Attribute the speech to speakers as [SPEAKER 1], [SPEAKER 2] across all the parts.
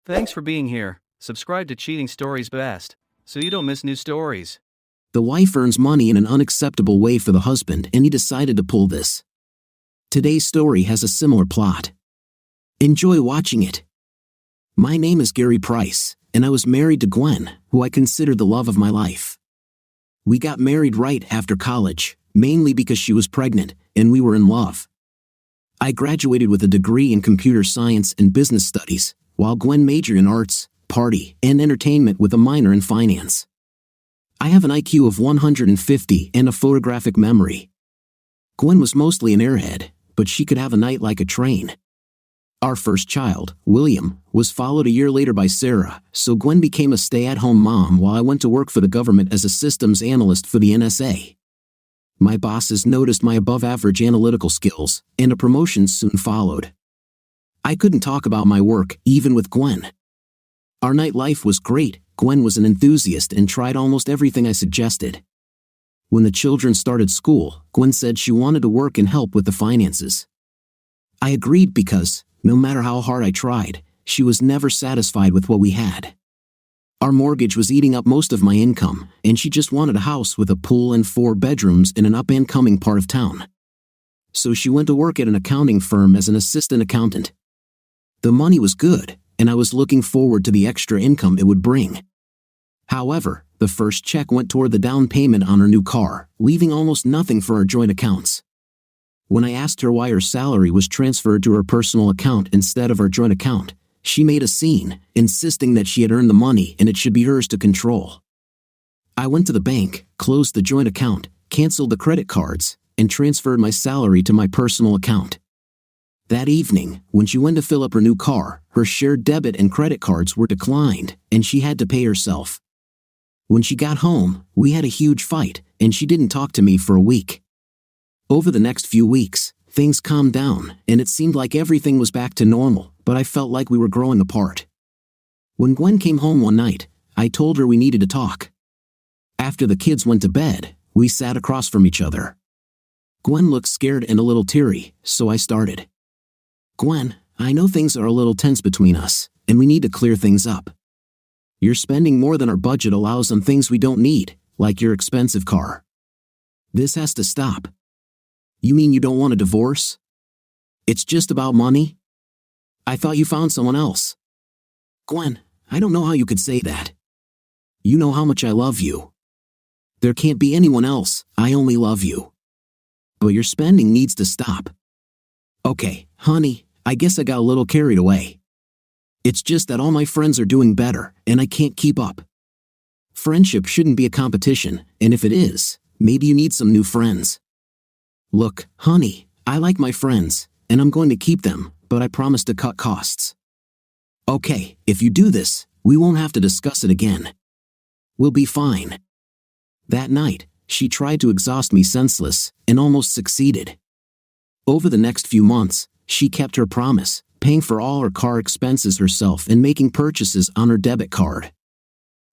[SPEAKER 1] Thanks for being here. Subscribe to Cheating Stories Best, so you don't miss new stories.
[SPEAKER 2] The wife earns money in an unacceptable way for the husband, and he decided to pull this. Today's story has a similar plot. Enjoy watching it. My name is Gary Price, and I was married to Gwen, who I consider the love of my life. We got married right after college, mainly because she was pregnant, and we were in love. I graduated with a degree in computer science and business studies, while Gwen majored in arts, party, and entertainment with a minor in finance. I have an IQ of 150 and a photographic memory. Gwen was mostly an airhead, but she could have a night like a train. Our first child, William, was followed a year later by Sarah, so Gwen became a stay-at-home mom while I went to work for the government as a systems analyst for the NSA. My bosses noticed my above-average analytical skills, and a promotion soon followed. I couldn't talk about my work, even with Gwen. Our nightlife was great. Gwen was an enthusiast and tried almost everything I suggested. When the children started school, Gwen said she wanted to work and help with the finances. I agreed because, no matter how hard I tried, she was never satisfied with what we had. Our mortgage was eating up most of my income, and she just wanted a house with a pool and 4 bedrooms in an up-and-coming part of town. So she went to work at an accounting firm as an assistant accountant. The money was good, and I was looking forward to the extra income it would bring. However, the first check went toward the down payment on her new car, leaving almost nothing for our joint accounts. When I asked her why her salary was transferred to her personal account instead of our joint account, she made a scene, insisting that she had earned the money and it should be hers to control. I went to the bank, closed the joint account, canceled the credit cards, and transferred my salary to my personal account. That evening, when she went to fill up her new car, her shared debit and credit cards were declined, and she had to pay herself. When she got home, we had a huge fight, and she didn't talk to me for a week. Over the next few weeks, things calmed down, and it seemed like everything was back to normal, but I felt like we were growing apart. When Gwen came home one night, I told her we needed to talk. After the kids went to bed, we sat across from each other. Gwen looked scared and a little teary, so I started. Gwen, I know things are a little tense between us, and we need to clear things up. You're spending more than our budget allows on things we don't need, like your expensive car. This has to stop. You mean you don't want a divorce? It's just about money? I thought you found someone else. Gwen, I don't know how you could say that. You know how much I love you. There can't be anyone else, I only love you. But your spending needs to stop. Okay, honey, I guess I got a little carried away. It's just that all my friends are doing better, and I can't keep up. Friendship shouldn't be a competition, and if it is, maybe you need some new friends. Look, honey, I like my friends, and I'm going to keep them, but I promise to cut costs. Okay, if you do this, we won't have to discuss it again. We'll be fine. That night, she tried to exhaust me senseless, and almost succeeded. Over the next few months, she kept her promise, paying for all her car expenses herself and making purchases on her debit card.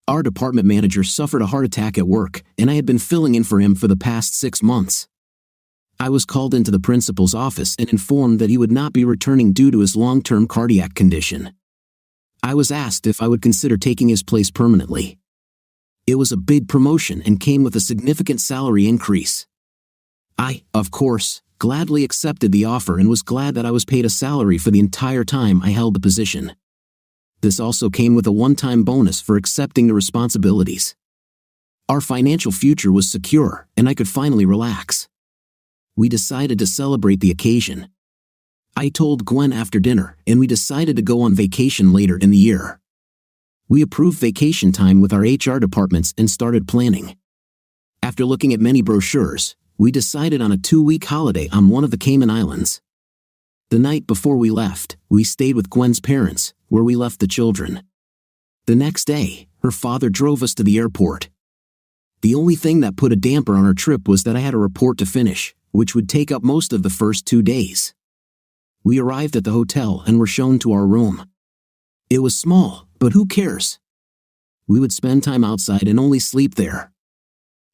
[SPEAKER 2] Our department manager suffered a heart attack at work, and I had been filling in for him for the past 6 months. I was called into the principal's office and informed that he would not be returning due to his long-term cardiac condition. I was asked if I would consider taking his place permanently. It was a big promotion and came with a significant salary increase. I, of course, gladly accepted the offer and was glad that I was paid a salary for the entire time I held the position. This also came with a one-time bonus for accepting the responsibilities. Our financial future was secure, and I could finally relax. We decided to celebrate the occasion. I told Gwen after dinner, and we decided to go on vacation later in the year. We approved vacation time with our HR departments and started planning. After looking at many brochures, we decided on a 2-week holiday on one of the Cayman Islands. The night before we left, we stayed with Gwen's parents, where we left the children. The next day, her father drove us to the airport. The only thing that put a damper on our trip was that I had a report to finish, which would take up most of the first 2 days. We arrived at the hotel and were shown to our room. It was small, but who cares? We would spend time outside and only sleep there.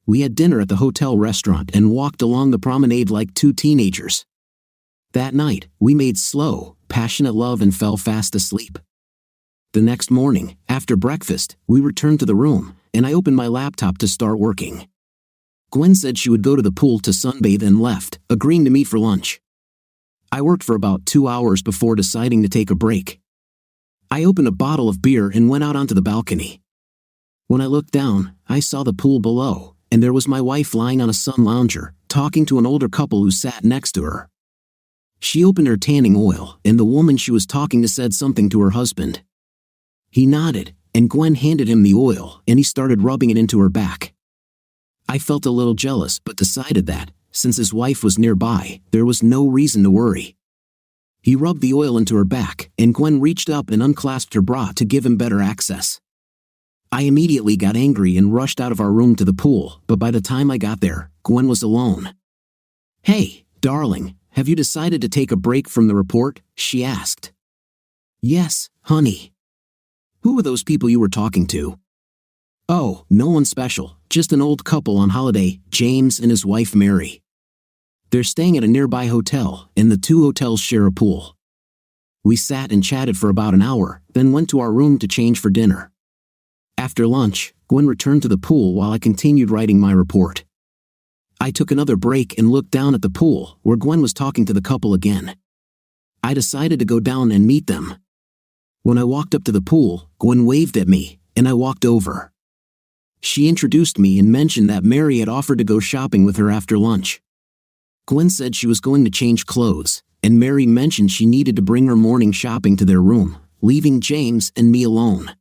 [SPEAKER 2] We had dinner at the hotel restaurant and walked along the promenade like 2 teenagers. That night, we made slow, passionate love and fell fast asleep. The next morning, after breakfast, we returned to the room, and I opened my laptop to start working. Gwen said she would go to the pool to sunbathe and left, agreeing to meet for lunch. I worked for about 2 hours before deciding to take a break. I opened a bottle of beer and went out onto the balcony. When I looked down, I saw the pool below, and there was my wife lying on a sun lounger, talking to an older couple who sat next to her. She opened her tanning oil, and the woman she was talking to said something to her husband. He nodded, and Gwen handed him the oil, and he started rubbing it into her back. I felt a little jealous but decided that, since his wife was nearby, there was no reason to worry. He rubbed the oil into her back, and Gwen reached up and unclasped her bra to give him better access. I immediately got angry and rushed out of our room to the pool, but by the time I got there, Gwen was alone. "Hey, darling, have you decided to take a break from the report?" she asked. "Yes, honey." "Who were those people you were talking to?" "Oh, no one special, just an old couple on holiday, James and his wife Mary. They're staying at a nearby hotel, and the two hotels share a pool." We sat and chatted for about an hour, then went to our room to change for dinner. After lunch, Gwen returned to the pool while I continued writing my report. I took another break and looked down at the pool, where Gwen was talking to the couple again. I decided to go down and meet them. When I walked up to the pool, Gwen waved at me, and I walked over. She introduced me and mentioned that Mary had offered to go shopping with her after lunch. Gwen said she was going to change clothes, and Mary mentioned she needed to bring her morning shopping to their room, leaving James and me alone.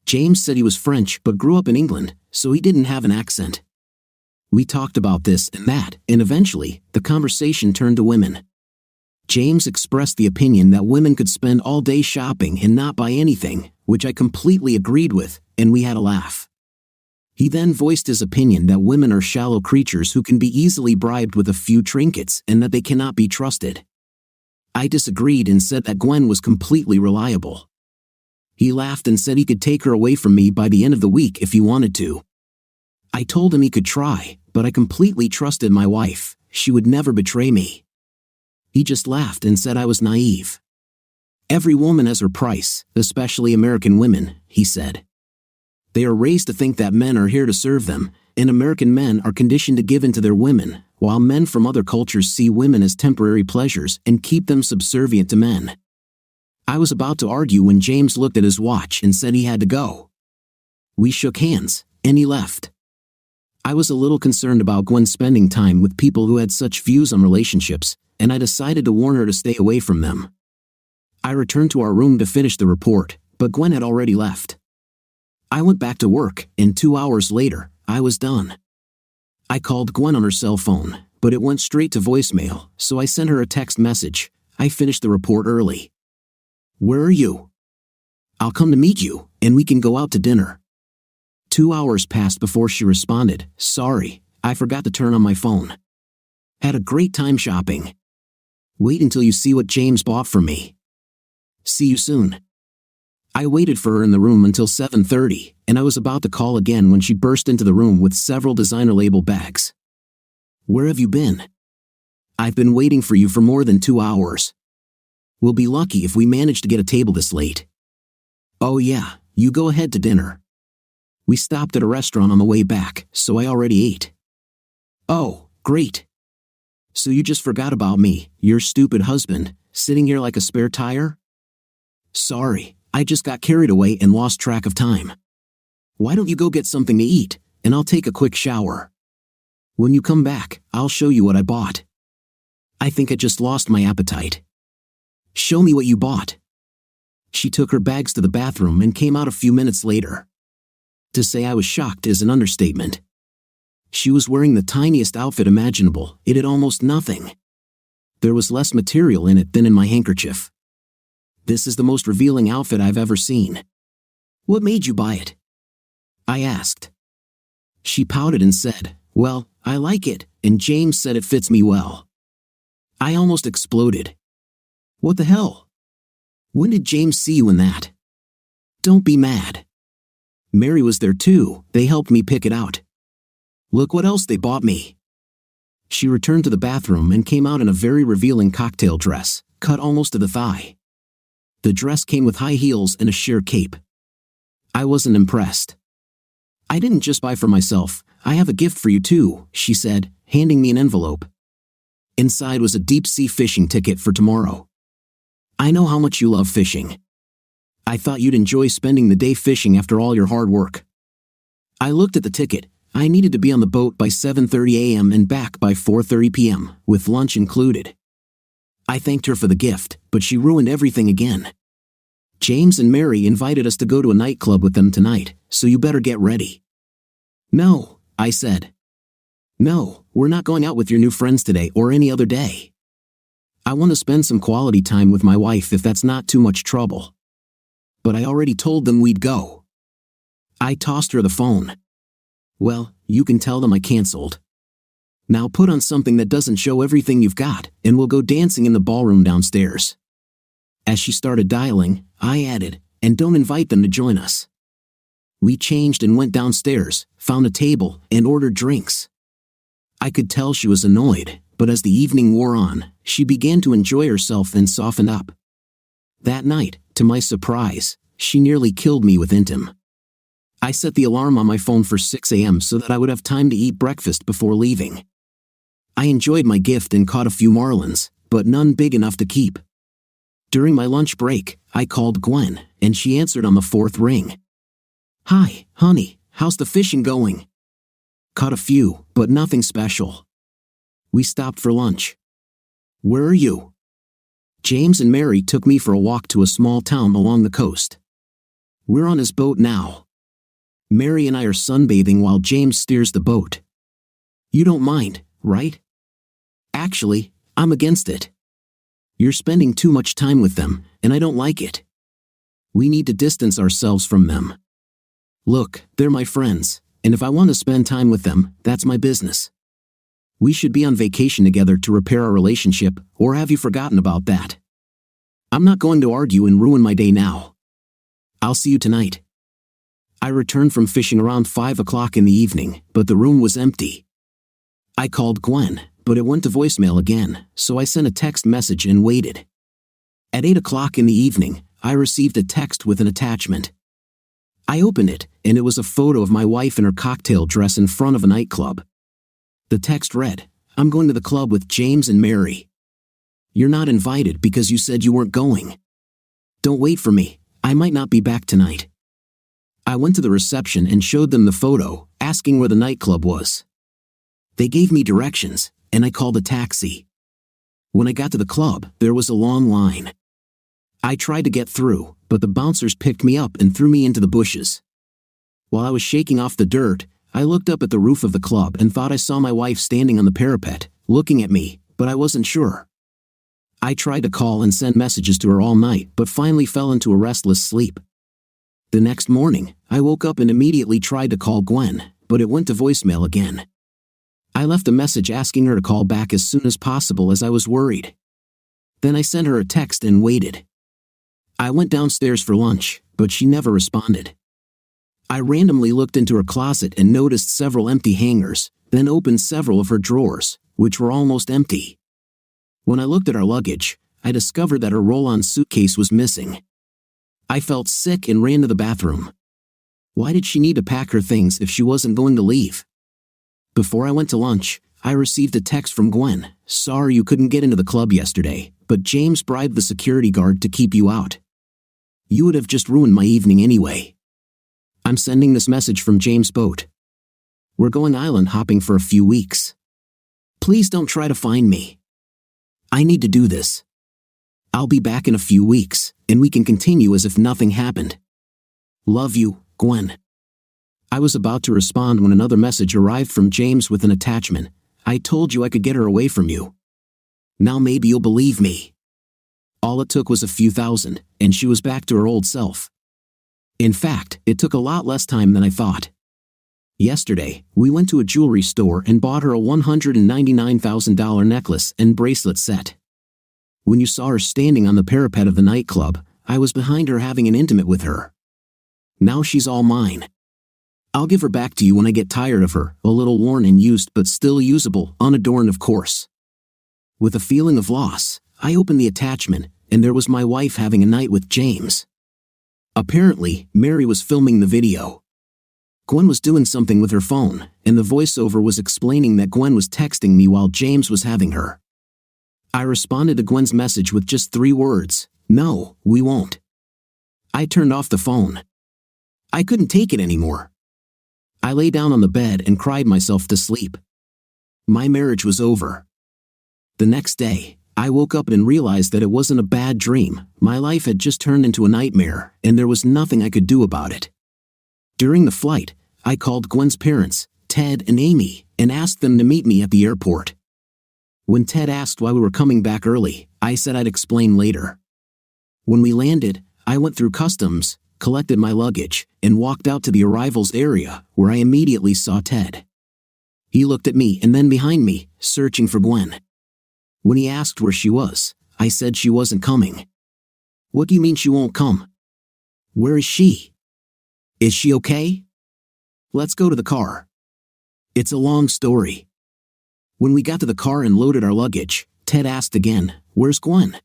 [SPEAKER 2] James said he was French but grew up in England, so he didn't have an accent. We talked about this and that, and eventually, the conversation turned to women. James expressed the opinion that women could spend all day shopping and not buy anything, which I completely agreed with, and we had a laugh. He then voiced his opinion that women are shallow creatures who can be easily bribed with a few trinkets and that they cannot be trusted. I disagreed and said that Gwen was completely reliable. He laughed and said he could take her away from me by the end of the week if he wanted to. I told him he could try, but I completely trusted my wife. She would never betray me. He just laughed and said I was naive. "Every woman has her price, especially American women," he said. "They are raised to think that men are here to serve them, and American men are conditioned to give in to their women, while men from other cultures see women as temporary pleasures and keep them subservient to men." I was about to argue when James looked at his watch and said he had to go. We shook hands, and he left. I was a little concerned about Gwen spending time with people who had such views on relationships, and I decided to warn her to stay away from them. I returned to our room to finish the report, but Gwen had already left. I went back to work, and 2 hours later, I was done. I called Gwen on her cell phone, but it went straight to voicemail, so I sent her a text message. "I finished the report early. Where are you? I'll come to meet you, and we can go out to dinner." 2 hours passed before she responded, "Sorry, I forgot to turn on my phone. Had a great time shopping. Wait until you see what James bought for me. See you soon." I waited for her in the room until 7:30, and I was about to call again when she burst into the room with several designer label bags. "Where have you been? I've been waiting for you for more than 2 hours. We'll be lucky if we manage to get a table this late." "Oh yeah, you go ahead to dinner. We stopped at a restaurant on the way back, so I already ate." "Oh, great. So you just forgot about me, your stupid husband, sitting here like a spare tire?" "Sorry, I just got carried away and lost track of time. Why don't you go get something to eat, and I'll take a quick shower. When you come back, I'll show you what I bought. I think I just lost my appetite. Show me what you bought." She took her bags to the bathroom and came out a few minutes later. To say I was shocked is an understatement. She was wearing the tiniest outfit imaginable. It had almost nothing. There was less material in it than in my handkerchief. "This is the most revealing outfit I've ever seen. What made you buy it?" I asked. She pouted and said, "Well, I like it, and James said it fits me well." I almost exploded. "What the hell? When did James see you in that?" "Don't be mad. Mary was there too. They helped me pick it out. Look what else they bought me." She returned to the bathroom and came out in a very revealing cocktail dress, cut almost to the thigh. The dress came with high heels and a sheer cape. I wasn't impressed. "I didn't just buy for myself, I have a gift for you too," she said, handing me an envelope. Inside was a deep-sea fishing ticket for tomorrow. "I know how much you love fishing. I thought you'd enjoy spending the day fishing after all your hard work." I looked at the ticket. I needed to be on the boat by 7:30 a.m. and back by 4:30 p.m., with lunch included. I thanked her for the gift, but she ruined everything again. "James and Mary invited us to go to a nightclub with them tonight, so you better get ready." "No," I said. "No, we're not going out with your new friends today or any other day. I want to spend some quality time with my wife if that's not too much trouble." "But I already told them we'd go." I tossed her the phone. "Well, you can tell them I canceled. Now put on something that doesn't show everything you've got, and we'll go dancing in the ballroom downstairs." As she started dialing, I added, "And don't invite them to join us." We changed and went downstairs, found a table, and ordered drinks. I could tell she was annoyed, but as the evening wore on, she began to enjoy herself and soften up. That night, to my surprise, she nearly killed me with intim. I set the alarm on my phone for 6 a.m. so that I would have time to eat breakfast before leaving. I enjoyed my gift and caught a few marlins, but none big enough to keep. During my lunch break, I called Gwen, and she answered on the 4th ring. "Hi, honey, how's the fishing going?" "Caught a few, but nothing special." We stopped for lunch. "Where are you?" "James and Mary took me for a walk to a small town along the coast. We're on his boat now. Mary and I are sunbathing while James steers the boat. You don't mind, right?" "Actually, I'm against it. You're spending too much time with them, and I don't like it. We need to distance ourselves from them. Look, they're my friends, and if I want to spend time with them, that's my business. We should be on vacation together to repair our relationship, or have you forgotten about that? I'm not going to argue and ruin my day now. I'll see you tonight." I returned from fishing around 5 o'clock in the evening, but the room was empty. I called Gwen, but it went to voicemail again, so I sent a text message and waited. At 8 o'clock in the evening, I received a text with an attachment. I opened it, and it was a photo of my wife in her cocktail dress in front of a nightclub. The text read, "I'm going to the club with James and Mary. You're not invited because you said you weren't going. Don't wait for me, I might not be back tonight." I went to the reception and showed them the photo, asking where the nightclub was. They gave me directions, and I called a taxi. When I got to the club, there was a long line. I tried to get through, but the bouncers picked me up and threw me into the bushes. While I was shaking off the dirt, I looked up at the roof of the club and thought I saw my wife standing on the parapet, looking at me, but I wasn't sure. I tried to call and send messages to her all night, but finally fell into a restless sleep. The next morning, I woke up and immediately tried to call Gwen, but it went to voicemail again. I left a message asking her to call back as soon as possible as I was worried. Then I sent her a text and waited. I went downstairs for lunch, but she never responded. I randomly looked into her closet and noticed several empty hangers, then opened several of her drawers, which were almost empty. When I looked at our luggage, I discovered that her roll-on suitcase was missing. I felt sick and ran to the bathroom. Why did she need to pack her things if she wasn't going to leave? Before I went to lunch, I received a text from Gwen. "Sorry you couldn't get into the club yesterday, but James bribed the security guard to keep you out. You would have just ruined my evening anyway. I'm sending this message from James' boat. We're going island hopping for a few weeks. Please don't try to find me. I need to do this. I'll be back in a few weeks, and we can continue as if nothing happened. Love you, Gwen." I was about to respond when another message arrived from James with an attachment. "I told you I could get her away from you. Now maybe you'll believe me." All it took was a few thousand, and she was back to her old self. In fact, it took a lot less time than I thought. Yesterday, we went to a jewelry store and bought her a $199,000 necklace and bracelet set. When you saw her standing on the parapet of the nightclub, I was behind her having an intimate with her. Now she's all mine. I'll give her back to you when I get tired of her, a little worn and used but still usable, unadorned of course. With a feeling of loss, I opened the attachment, and there was my wife having a night with James. Apparently, Mary was filming the video. Gwen was doing something with her phone, and the voiceover was explaining that Gwen was texting me while James was having her. I responded to Gwen's message with just 3 words, "No, we won't." I turned off the phone. I couldn't take it anymore. I lay down on the bed and cried myself to sleep. My marriage was over. The next day, I woke up and realized that it wasn't a bad dream. My life had just turned into a nightmare, and there was nothing I could do about it. During the flight, I called Gwen's parents, Ted and Amy, and asked them to meet me at the airport. When Ted asked why we were coming back early, I said I'd explain later. When we landed, I went through customs, collected my luggage, and walked out to the arrivals area, where I immediately saw Ted. He looked at me and then behind me, searching for Gwen. When he asked where she was, I said she wasn't coming. "What do you mean she won't come? Where is she? Is she okay? Let's go to the car." It's a long story. When we got to the car and loaded our luggage, Ted asked again, "Where's Gwen?"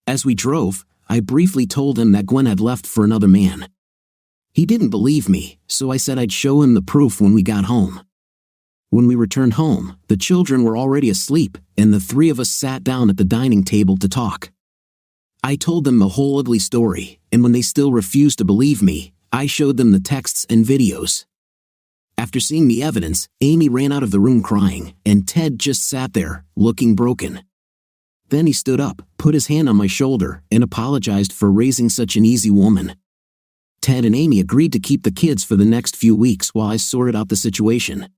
[SPEAKER 2] As we drove, I briefly told him that Gwen had left for another man. He didn't believe me, so I said I'd show him the proof when we got home. When we returned home, the children were already asleep, and the 3 of us sat down at the dining table to talk. I told them the whole ugly story, and when they still refused to believe me, I showed them the texts and videos. After seeing the evidence, Amy ran out of the room crying, and Ted just sat there, looking broken. Then he stood up, put his hand on my shoulder, and apologized for raising such an easy woman. Ted and Amy agreed to keep the kids for the next few weeks while I sorted out the situation.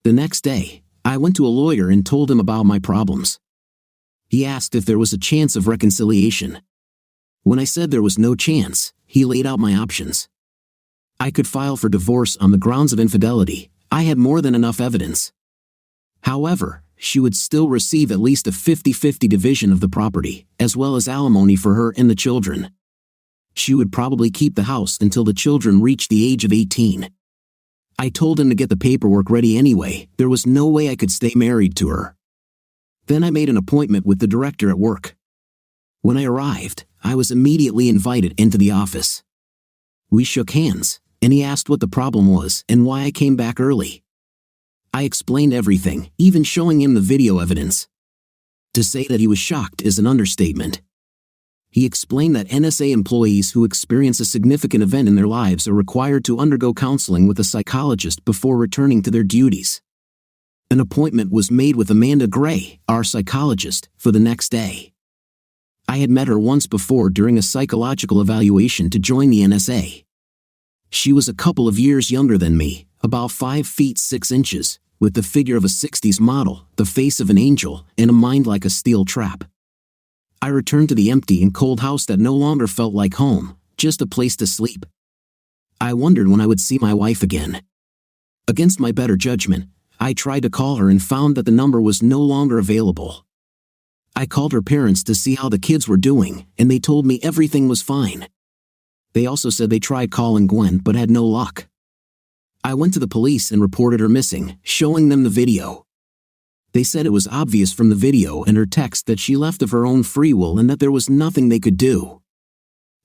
[SPEAKER 2] The next day, I went to a lawyer and told him about my problems. He asked if there was a chance of reconciliation. When I said there was no chance, he laid out my options. I could file for divorce on the grounds of infidelity. I had more than enough evidence. However, she would still receive at least a 50-50 division of the property, as well as alimony for her and the children. She would probably keep the house until the children reached the age of 18. I told him to get the paperwork ready anyway. There was no way I could stay married to her. Then I made an appointment with the director at work. When I arrived, I was immediately invited into the office. We shook hands, and he asked what the problem was and why I came back early. I explained everything, even showing him the video evidence. To say that he was shocked is an understatement. He explained that NSA employees who experience a significant event in their lives are required to undergo counseling with a psychologist before returning to their duties. An appointment was made with Amanda Gray, our psychologist, for the next day. I had met her once before during a psychological evaluation to join the NSA. She was a couple of years younger than me, about 5 feet 6 inches, with the figure of a 60s model, the face of an angel, and a mind like a steel trap. I returned to the empty and cold house that no longer felt like home, just a place to sleep. I wondered when I would see my wife again. Against my better judgment, I tried to call her and found that the number was no longer available. I called her parents to see how the kids were doing, and they told me everything was fine. They also said they tried calling Gwen but had no luck. I went to the police and reported her missing, showing them the video. They said it was obvious from the video and her text that she left of her own free will and that there was nothing they could do.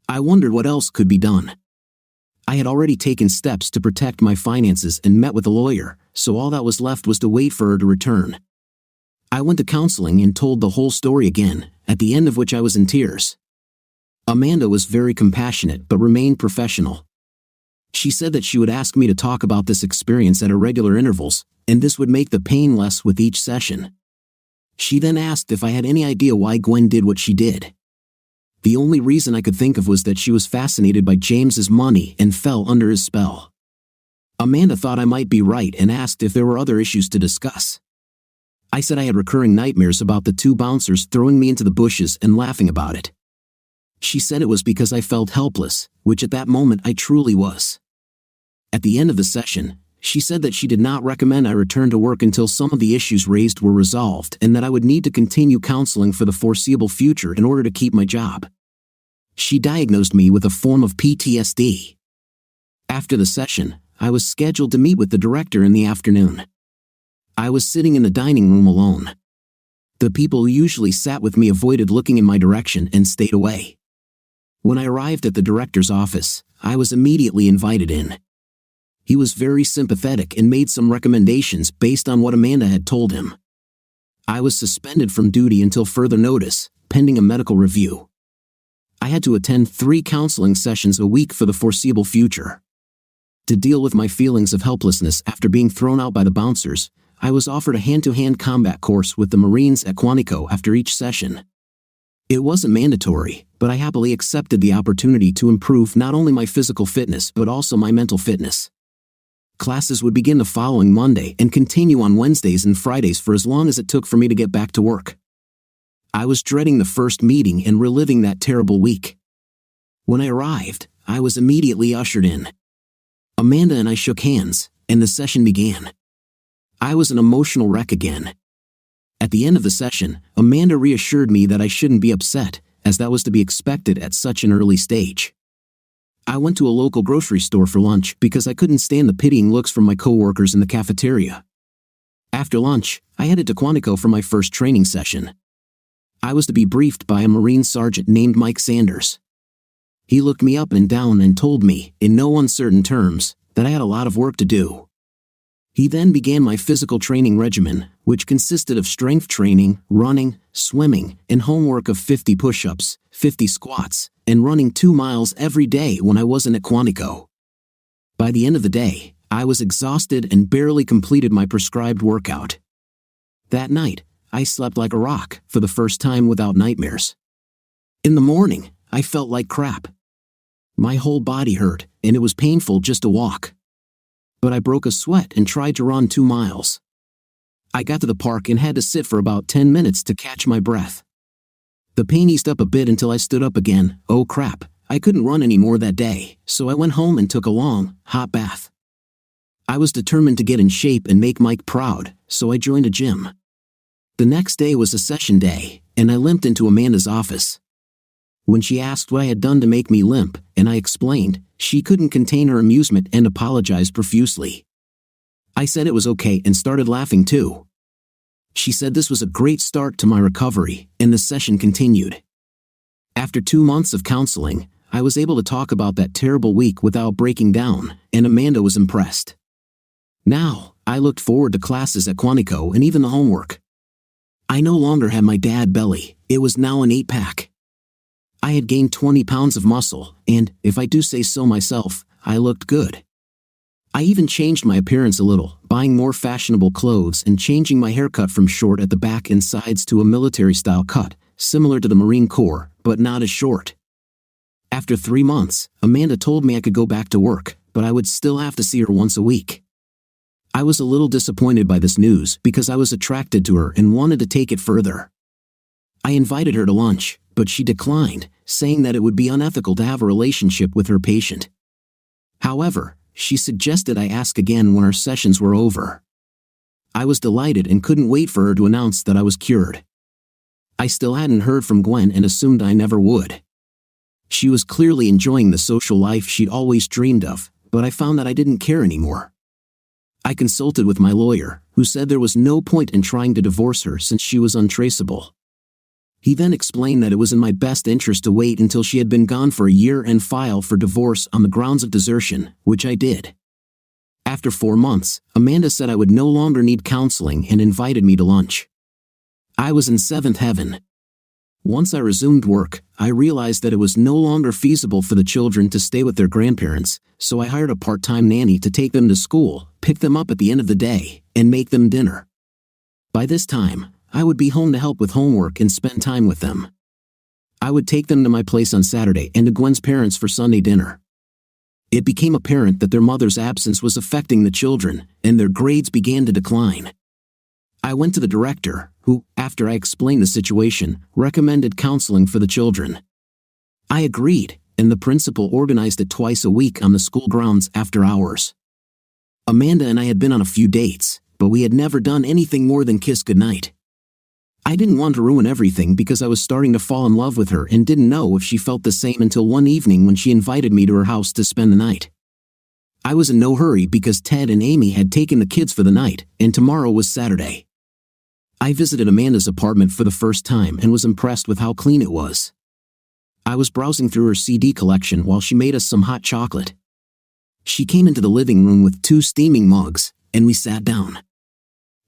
[SPEAKER 2] I wondered what else could be done. I had already taken steps to protect my finances and met with a lawyer, so all that was left was to wait for her to return. I went to counseling and told the whole story again, at the end of which I was in tears. Amanda was very compassionate but remained professional. She said that she would ask me to talk about this experience at irregular intervals, and this would make the pain less with each session. She then asked if I had any idea why Gwen did what she did. The only reason I could think of was that she was fascinated by James's money and fell under his spell. Amanda thought I might be right and asked if there were other issues to discuss. I said I had recurring nightmares about the 2 bouncers throwing me into the bushes and laughing about it. She said it was because I felt helpless, which at that moment I truly was. At the end of the session, she said that she did not recommend I return to work until some of the issues raised were resolved and that I would need to continue counseling for the foreseeable future in order to keep my job. She diagnosed me with a form of PTSD. After the session, I was scheduled to meet with the director in the afternoon. I was sitting in the dining room alone. The people who usually sat with me avoided looking in my direction and stayed away. When I arrived at the director's office, I was immediately invited in. He was very sympathetic and made some recommendations based on what Amanda had told him. I was suspended from duty until further notice, pending a medical review. I had to attend 3 counseling sessions a week for the foreseeable future. To deal with my feelings of helplessness after being thrown out by the bouncers, I was offered a hand-to-hand combat course with the Marines at Quantico after each session. It wasn't mandatory, but I happily accepted the opportunity to improve not only my physical fitness but also my mental fitness. Classes would begin the following Monday and continue on Wednesdays and Fridays for as long as it took for me to get back to work. I was dreading the first meeting and reliving that terrible week. When I arrived, I was immediately ushered in. Amanda and I shook hands, and the session began. I was an emotional wreck again. At the end of the session, Amanda reassured me that I shouldn't be upset, as that was to be expected at such an early stage. I went to a local grocery store for lunch because I couldn't stand the pitying looks from my coworkers in the cafeteria. After lunch, I headed to Quantico for my first training session. I was to be briefed by a Marine sergeant named Mike Sanders. He looked me up and down and told me, in no uncertain terms, that I had a lot of work to do. He then began my physical training regimen, which consisted of strength training, running, swimming, and homework of 50 push-ups, 50 squats, and running 2 miles every day when I wasn't at Quantico. By the end of the day, I was exhausted and barely completed my prescribed workout. That night, I slept like a rock for the first time without nightmares. In the morning, I felt like crap. My whole body hurt, and it was painful just to walk. But I broke a sweat and tried to run 2 miles. I got to the park and had to sit for about 10 minutes to catch my breath. The pain eased up a bit until I stood up again. Oh crap, I couldn't run anymore that day, so I went home and took a long, hot bath. I was determined to get in shape and make Mike proud, so I joined a gym. The next day was a session day, and I limped into Amanda's office. When she asked what I had done to make me limp, and I explained, she couldn't contain her amusement and apologized profusely. I said it was okay and started laughing too. She said this was a great start to my recovery, and the session continued. After 2 months of counseling, I was able to talk about that terrible week without breaking down, and Amanda was impressed. Now, I looked forward to classes at Quantico and even the homework. I no longer had my dad belly, it was now an 8-pack. I had gained 20 pounds of muscle, and, if I do say so myself, I looked good. I even changed my appearance a little, buying more fashionable clothes and changing my haircut from short at the back and sides to a military-style cut, similar to the Marine Corps, but not as short. After 3 months, Amanda told me I could go back to work, but I would still have to see her once a week. I was a little disappointed by this news because I was attracted to her and wanted to take it further. I invited her to lunch, but she declined, saying that it would be unethical to have a relationship with her patient. However, she suggested I ask again when our sessions were over. I was delighted and couldn't wait for her to announce that I was cured. I still hadn't heard from Gwen and assumed I never would. She was clearly enjoying the social life she'd always dreamed of, but I found that I didn't care anymore. I consulted with my lawyer, who said there was no point in trying to divorce her since she was untraceable. He then explained that it was in my best interest to wait until she had been gone for a year and file for divorce on the grounds of desertion, which I did. After 4 months, Amanda said I would no longer need counseling and invited me to lunch. I was in 7th heaven. Once I resumed work, I realized that it was no longer feasible for the children to stay with their grandparents, so I hired a part-time nanny to take them to school, pick them up at the end of the day, and make them dinner. By this time, I would be home to help with homework and spend time with them. I would take them to my place on Saturday and to Gwen's parents for Sunday dinner. It became apparent that their mother's absence was affecting the children, and their grades began to decline. I went to the director, who, after I explained the situation, recommended counseling for the children. I agreed, and the principal organized it twice a week on the school grounds after hours. Amanda and I had been on a few dates, but we had never done anything more than kiss goodnight. I didn't want to ruin everything because I was starting to fall in love with her and didn't know if she felt the same until one evening when she invited me to her house to spend the night. I was in no hurry because Ted and Amy had taken the kids for the night, and tomorrow was Saturday. I visited Amanda's apartment for the first time and was impressed with how clean it was. I was browsing through her CD collection while she made us some hot chocolate. She came into the living room with 2 steaming mugs, and we sat down.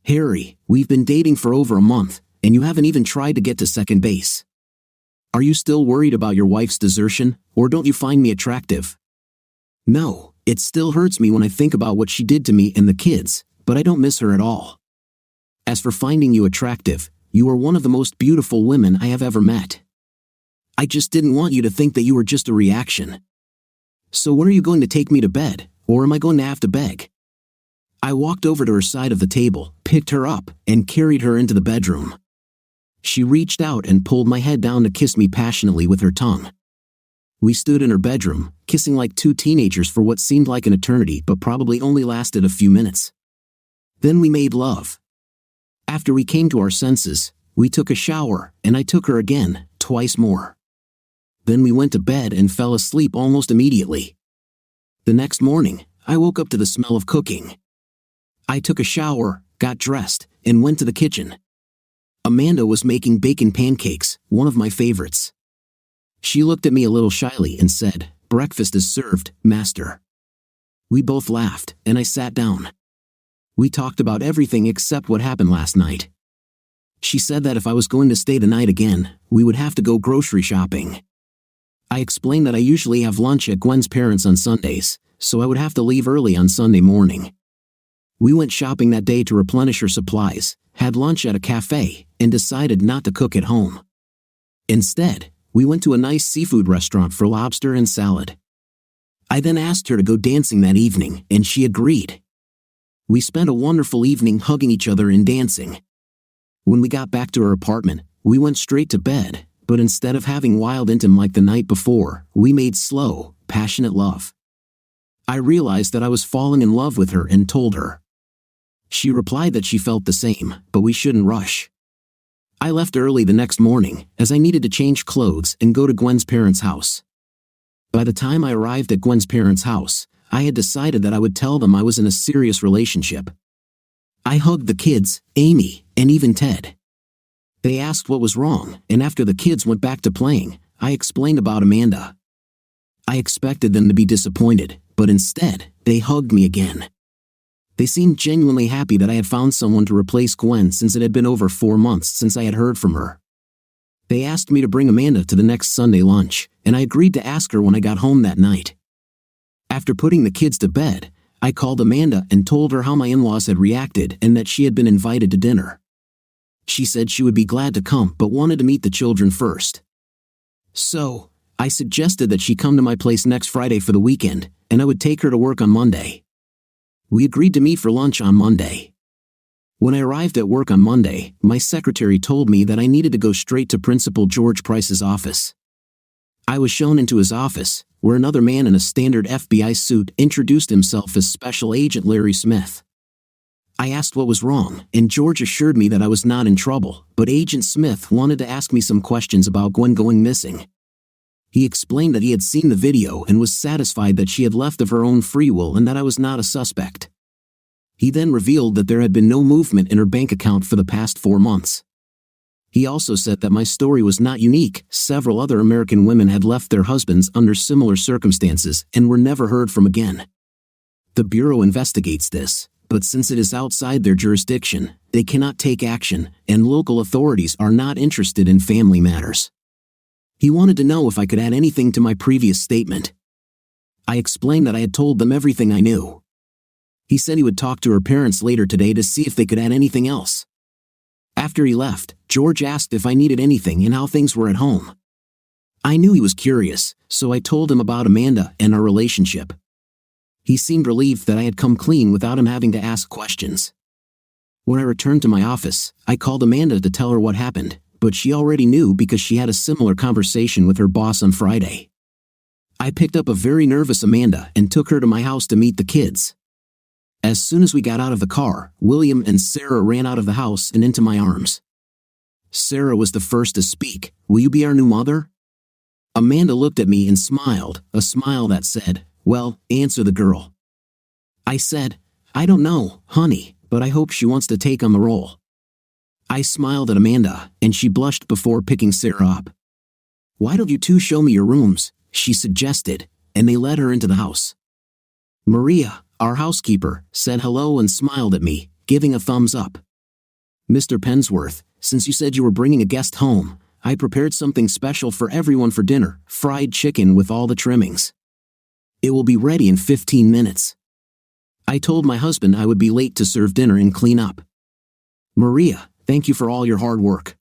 [SPEAKER 2] "Harry, we've been dating for over a month, and you haven't even tried to get to second base. Are you still worried about your wife's desertion, or don't you find me attractive?" "No, it still hurts me when I think about what she did to me and the kids, but I don't miss her at all. As for finding you attractive, you are one of the most beautiful women I have ever met. I just didn't want you to think that you were just a reaction. So when are you going to take me to bed, or am I going to have to beg?" I walked over to her side of the table, picked her up, and carried her into the bedroom. She reached out and pulled my head down to kiss me passionately with her tongue. We stood in her bedroom, kissing like 2 teenagers for what seemed like an eternity but probably only lasted a few minutes. Then we made love. After we came to our senses, we took a shower, and I took her again, twice more. Then we went to bed and fell asleep almost immediately. The next morning, I woke up to the smell of cooking. I took a shower, got dressed, and went to the kitchen. Amanda was making bacon pancakes, one of my favorites. She looked at me a little shyly and said, "Breakfast is served, master." We both laughed, and I sat down. We talked about everything except what happened last night. She said that if I was going to stay the night again, we would have to go grocery shopping. I explained that I usually have lunch at Gwen's parents' on Sundays, so I would have to leave early on Sunday morning. We went shopping that day to replenish her supplies, had lunch at a cafe, and decided not to cook at home. Instead, we went to a nice seafood restaurant for lobster and salad. I then asked her to go dancing that evening, and she agreed. We spent a wonderful evening hugging each other and dancing. When we got back to her apartment, we went straight to bed, but instead of having wild intim like the night before, we made slow, passionate love. I realized that I was falling in love with her and told her. She replied that she felt the same, but we shouldn't rush. I left early the next morning, as I needed to change clothes and go to Gwen's parents' house. By the time I arrived at Gwen's parents' house, I had decided that I would tell them I was in a serious relationship. I hugged the kids, Amy, and even Ted. They asked what was wrong, and after the kids went back to playing, I explained about Amanda. I expected them to be disappointed, but instead, they hugged me again. They seemed genuinely happy that I had found someone to replace Gwen since it had been over 4 months since I had heard from her. They asked me to bring Amanda to the next Sunday lunch, and I agreed to ask her when I got home that night. After putting the kids to bed, I called Amanda and told her how my in-laws had reacted and that she had been invited to dinner. She said she would be glad to come but wanted to meet the children first. So, I suggested that she come to my place next Friday for the weekend, and I would take her to work on Monday. We agreed to meet for lunch on Monday. When I arrived at work on Monday, my secretary told me that I needed to go straight to Principal George Price's office. I was shown into his office, where another man in a standard FBI suit introduced himself as Special Agent Larry Smith. I asked what was wrong, and George assured me that I was not in trouble, but Agent Smith wanted to ask me some questions about Gwen going missing. He explained that he had seen the video and was satisfied that she had left of her own free will and that I was not a suspect. He then revealed that there had been no movement in her bank account for the past 4 months. He also said that my story was not unique. Several other American women had left their husbands under similar circumstances and were never heard from again. The Bureau investigates this, but since it is outside their jurisdiction, they cannot take action, and local authorities are not interested in family matters. He wanted to know if I could add anything to my previous statement. I explained that I had told them everything I knew. He said he would talk to her parents later today to see if they could add anything else. After he left, George asked if I needed anything and how things were at home. I knew he was curious, so I told him about Amanda and our relationship. He seemed relieved that I had come clean without him having to ask questions. When I returned to my office, I called Amanda to tell her what happened, but she already knew because she had a similar conversation with her boss on Friday. I picked up a very nervous Amanda and took her to my house to meet the kids. As soon as we got out of the car, William and Sarah ran out of the house and into my arms. Sarah was the first to speak. "Will you be our new mother?" Amanda looked at me and smiled, a smile that said, "Well, answer the girl." I said, "I don't know, honey, but I hope she wants to take on the role." I smiled at Amanda, and she blushed before picking Sarah up. "Why don't you two show me your rooms?" she suggested, and they led her into the house. Maria, our housekeeper, said hello and smiled at me, giving a thumbs up. "Mr. Pensworth, since you said you were bringing a guest home, I prepared something special for everyone for dinner, fried chicken with all the trimmings. It will be ready in 15 minutes. I told my husband I would be late to serve dinner and clean up. Maria, thank you for all your hard work.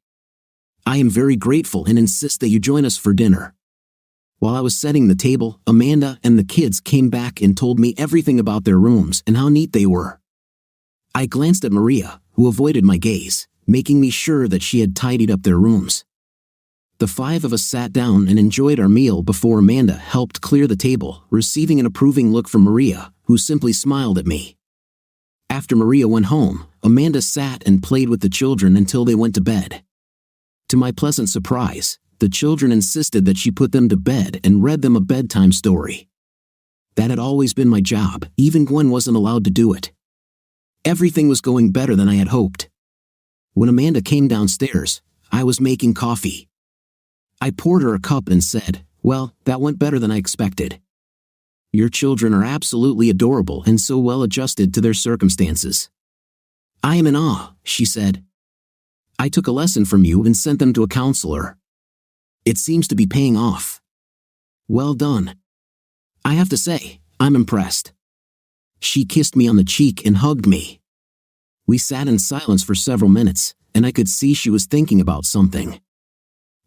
[SPEAKER 2] I am very grateful and insist that you join us for dinner." While I was setting the table, Amanda and the kids came back and told me everything about their rooms and how neat they were. I glanced at Maria, who avoided my gaze, making me sure that she had tidied up their rooms. The five of us sat down and enjoyed our meal before Amanda helped clear the table, receiving an approving look from Maria, who simply smiled at me. After Maria went home, Amanda sat and played with the children until they went to bed. To my pleasant surprise, the children insisted that she put them to bed and read them a bedtime story. That had always been my job, even Gwen wasn't allowed to do it. Everything was going better than I had hoped. When Amanda came downstairs, I was making coffee. I poured her a cup and said, "Well, that went better than I expected. Your children are absolutely adorable and so well adjusted to their circumstances. I am in awe," she said. "I took a lesson from you and sent them to a counselor. It seems to be paying off. Well done. I have to say, I'm impressed." She kissed me on the cheek and hugged me. We sat in silence for several minutes, and I could see she was thinking about something.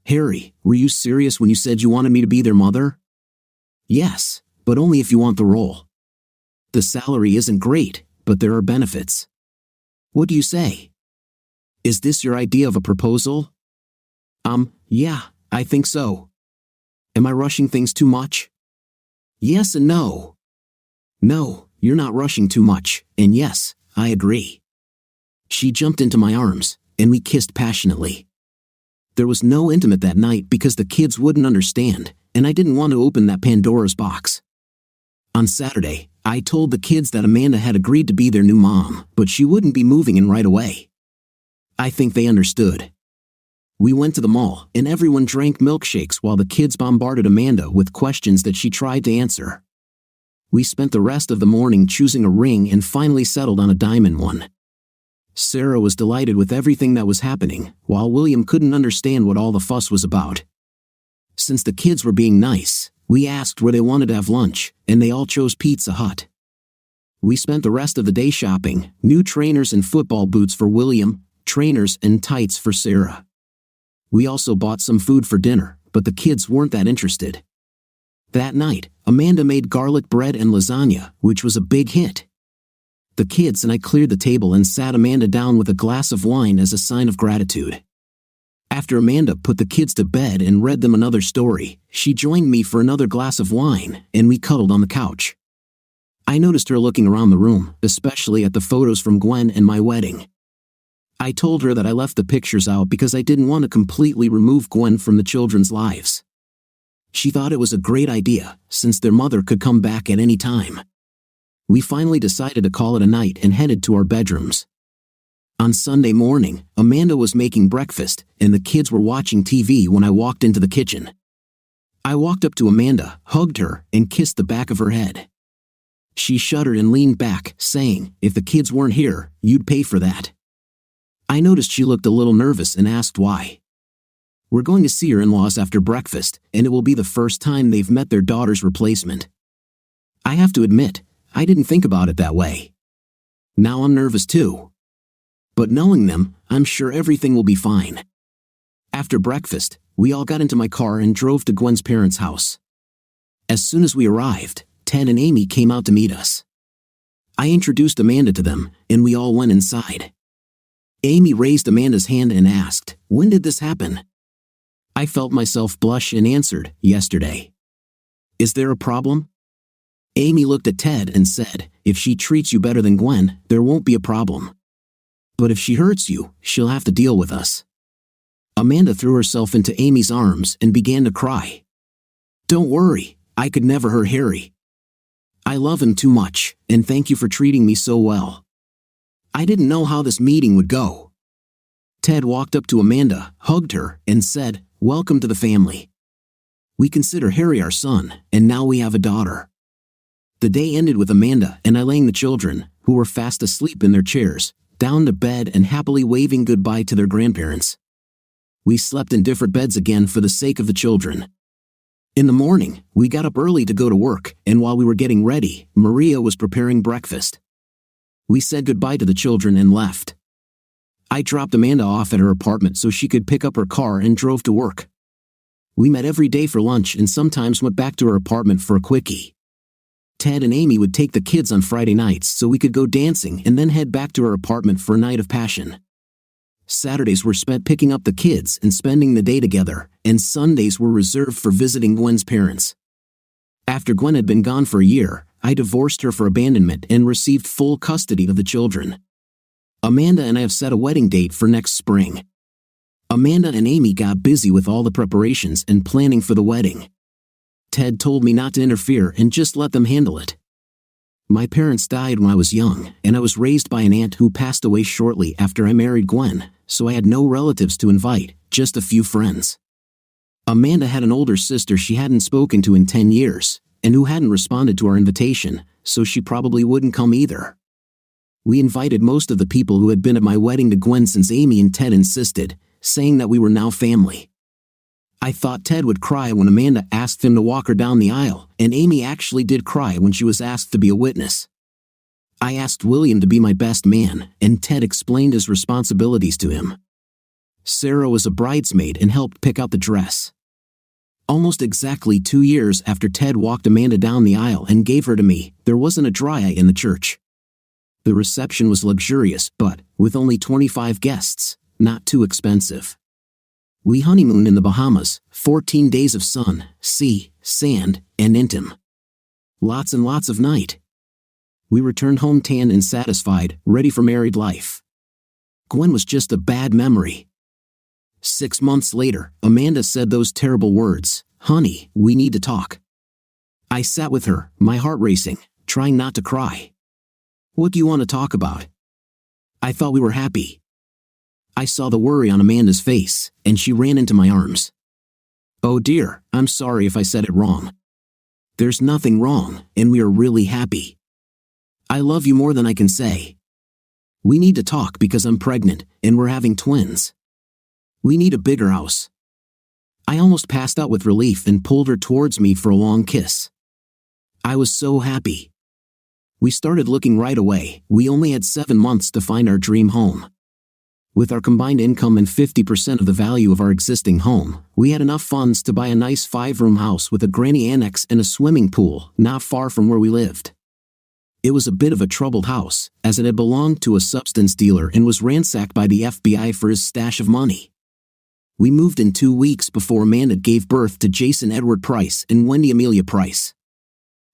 [SPEAKER 2] "Harry, were you serious when you said you wanted me to be their mother?" "Yes, but only if you want the role. The salary isn't great, but there are benefits." "What do you say? Is this your idea of a proposal?" Yeah, I think so. Am I rushing things too much?" "Yes and no." "No, you're not rushing too much, and yes, I agree." She jumped into my arms, and we kissed passionately. There was no intimate that night because the kids wouldn't understand, and I didn't want to open that Pandora's box. On Saturday, I told the kids that Amanda had agreed to be their new mom, but she wouldn't be moving in right away. I think they understood. We went to the mall, and everyone drank milkshakes while the kids bombarded Amanda with questions that she tried to answer. We spent the rest of the morning choosing a ring and finally settled on a diamond one. Sarah was delighted with everything that was happening, while William couldn't understand what all the fuss was about. Since the kids were being nice, we asked where they wanted to have lunch, and they all chose Pizza Hut. We spent the rest of the day shopping, new trainers and football boots for William, trainers and tights for Sarah. We also bought some food for dinner, but the kids weren't that interested. That night, Amanda made garlic bread and lasagna, which was a big hit. The kids and I cleared the table and sat Amanda down with a glass of wine as a sign of gratitude. After Amanda put the kids to bed and read them another story, she joined me for another glass of wine, and we cuddled on the couch. I noticed her looking around the room, especially at the photos from Gwen and my wedding. I told her that I left the pictures out because I didn't want to completely remove Gwen from the children's lives. She thought it was a great idea, since their mother could come back at any time. We finally decided to call it a night and headed to our bedrooms. On Sunday morning, Amanda was making breakfast, and the kids were watching TV when I walked into the kitchen. I walked up to Amanda, hugged her, and kissed the back of her head. She shuddered and leaned back, saying, "If the kids weren't here, you'd pay for that." I noticed she looked a little nervous and asked why. "We're going to see your in-laws after breakfast, and it will be the first time they've met their daughter's replacement." I have to admit, I didn't think about it that way. Now I'm nervous too. But knowing them, I'm sure everything will be fine. After breakfast, we all got into my car and drove to Gwen's parents' house. As soon as we arrived, Ted and Amy came out to meet us. I introduced Amanda to them, and we all went inside. Amy raised Amanda's hand and asked, "When did this happen?" I felt myself blush and answered, "Yesterday." "Is there a problem?" Amy looked at Ted and said, "If she treats you better than Gwen, there won't be a problem. But if she hurts you, she'll have to deal with us." Amanda threw herself into Amy's arms and began to cry. "Don't worry, I could never hurt Harry. I love him too much, and thank you for treating me so well. I didn't know how this meeting would go." Ted walked up to Amanda, hugged her, and said, "Welcome to the family. We consider Harry our son, and now we have a daughter." The day ended with Amanda and I laying the children, who were fast asleep in their chairs, down to bed and happily waving goodbye to their grandparents. We slept in different beds again for the sake of the children. In the morning, we got up early to go to work, and while we were getting ready, Maria was preparing breakfast. We said goodbye to the children and left. I dropped Amanda off at her apartment so she could pick up her car and drove to work. We met every day for lunch and sometimes went back to her apartment for a quickie. Ted and Amy would take the kids on Friday nights so we could go dancing and then head back to her apartment for a night of passion. Saturdays were spent picking up the kids and spending the day together, and Sundays were reserved for visiting Gwen's parents. After Gwen had been gone for a year, I divorced her for abandonment and received full custody of the children. Amanda and I have set a wedding date for next spring. Amanda and Amy got busy with all the preparations and planning for the wedding. Ted told me not to interfere and just let them handle it. My parents died when I was young, and I was raised by an aunt who passed away shortly after I married Gwen, so I had no relatives to invite, just a few friends. Amanda had an older sister she hadn't spoken to in 10 years, and who hadn't responded to our invitation, so she probably wouldn't come either. We invited most of the people who had been at my wedding to Gwen since Amy and Ted insisted, saying that we were now family. I thought Ted would cry when Amanda asked him to walk her down the aisle, and Amy actually did cry when she was asked to be a witness. I asked William to be my best man, and Ted explained his responsibilities to him. Sarah was a bridesmaid and helped pick out the dress. Almost exactly 2 years after Ted walked Amanda down the aisle and gave her to me, there wasn't a dry eye in the church. The reception was luxurious, but, with only 25 guests, not too expensive. We honeymooned in the Bahamas, 14 days of sun, sea, sand, and intim. Lots and lots of night. We returned home tanned and satisfied, ready for married life. Gwen was just a bad memory. 6 months later, Amanda said those terrible words, "Honey, we need to talk." I sat with her, my heart racing, trying not to cry. "What do you want to talk about?" I thought we were happy. I saw the worry on Amanda's face, and she ran into my arms. "Oh dear, I'm sorry if I said it wrong. There's nothing wrong, and we are really happy. I love you more than I can say. We need to talk because I'm pregnant, and we're having twins. We need a bigger house." I almost passed out with relief and pulled her towards me for a long kiss. I was so happy. We started looking right away. We only had 7 months to find our dream home. With our combined income and 50% of the value of our existing home, we had enough funds to buy a nice 5-room house with a granny annex and a swimming pool, not far from where we lived. It was a bit of a troubled house, as it had belonged to a substance dealer and was ransacked by the FBI for his stash of money. We moved in 2 weeks before Amanda gave birth to Jason Edward Price and Wendy Amelia Price.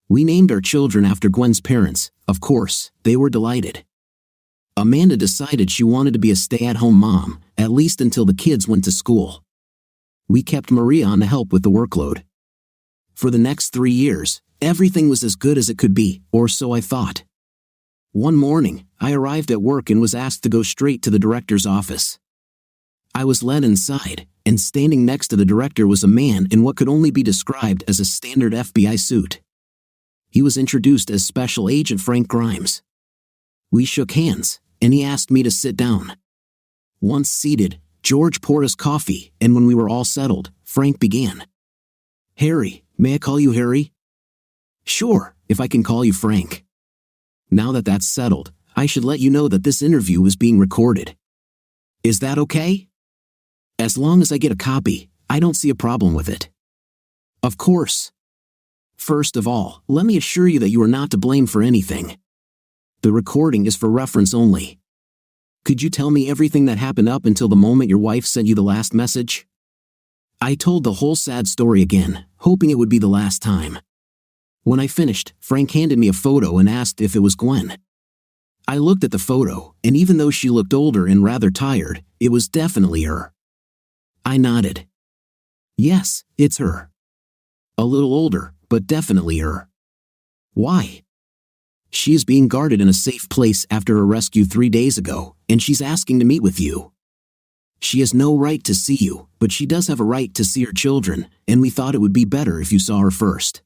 [SPEAKER 2] We named our children after Gwen's parents. Of course, they were delighted. Amanda decided she wanted to be a stay-at-home mom, at least until the kids went to school. We kept Maria on to help with the workload. For the next 3 years, everything was as good as it could be, or so I thought. One morning, I arrived at work and was asked to go straight to the director's office. I was led inside, and standing next to the director was a man in what could only be described as a standard FBI suit. He was introduced as Special Agent Frank Grimes. We shook hands, and he asked me to sit down. Once seated, George poured us coffee, and when we were all settled, Frank began. "Harry, may I call you Harry?" "Sure, if I can call you Frank." "Now that that's settled, I should let you know that this interview is being recorded. Is that okay?" "As long as I get a copy, I don't see a problem with it." "Of course. First of all, let me assure you that you are not to blame for anything. The recording is for reference only. Could you tell me everything that happened up until the moment your wife sent you the last message?" I told the whole sad story again, hoping it would be the last time. When I finished, Frank handed me a photo and asked if it was Gwen. I looked at the photo, and even though she looked older and rather tired, it was definitely her. I nodded. "Yes, it's her. A little older, but definitely her." "Why?" "She is being guarded in a safe place after a rescue 3 days ago, and she's asking to meet with you." She has no right to see you, but she does have a right to see her children, and we thought it would be better if you saw her first.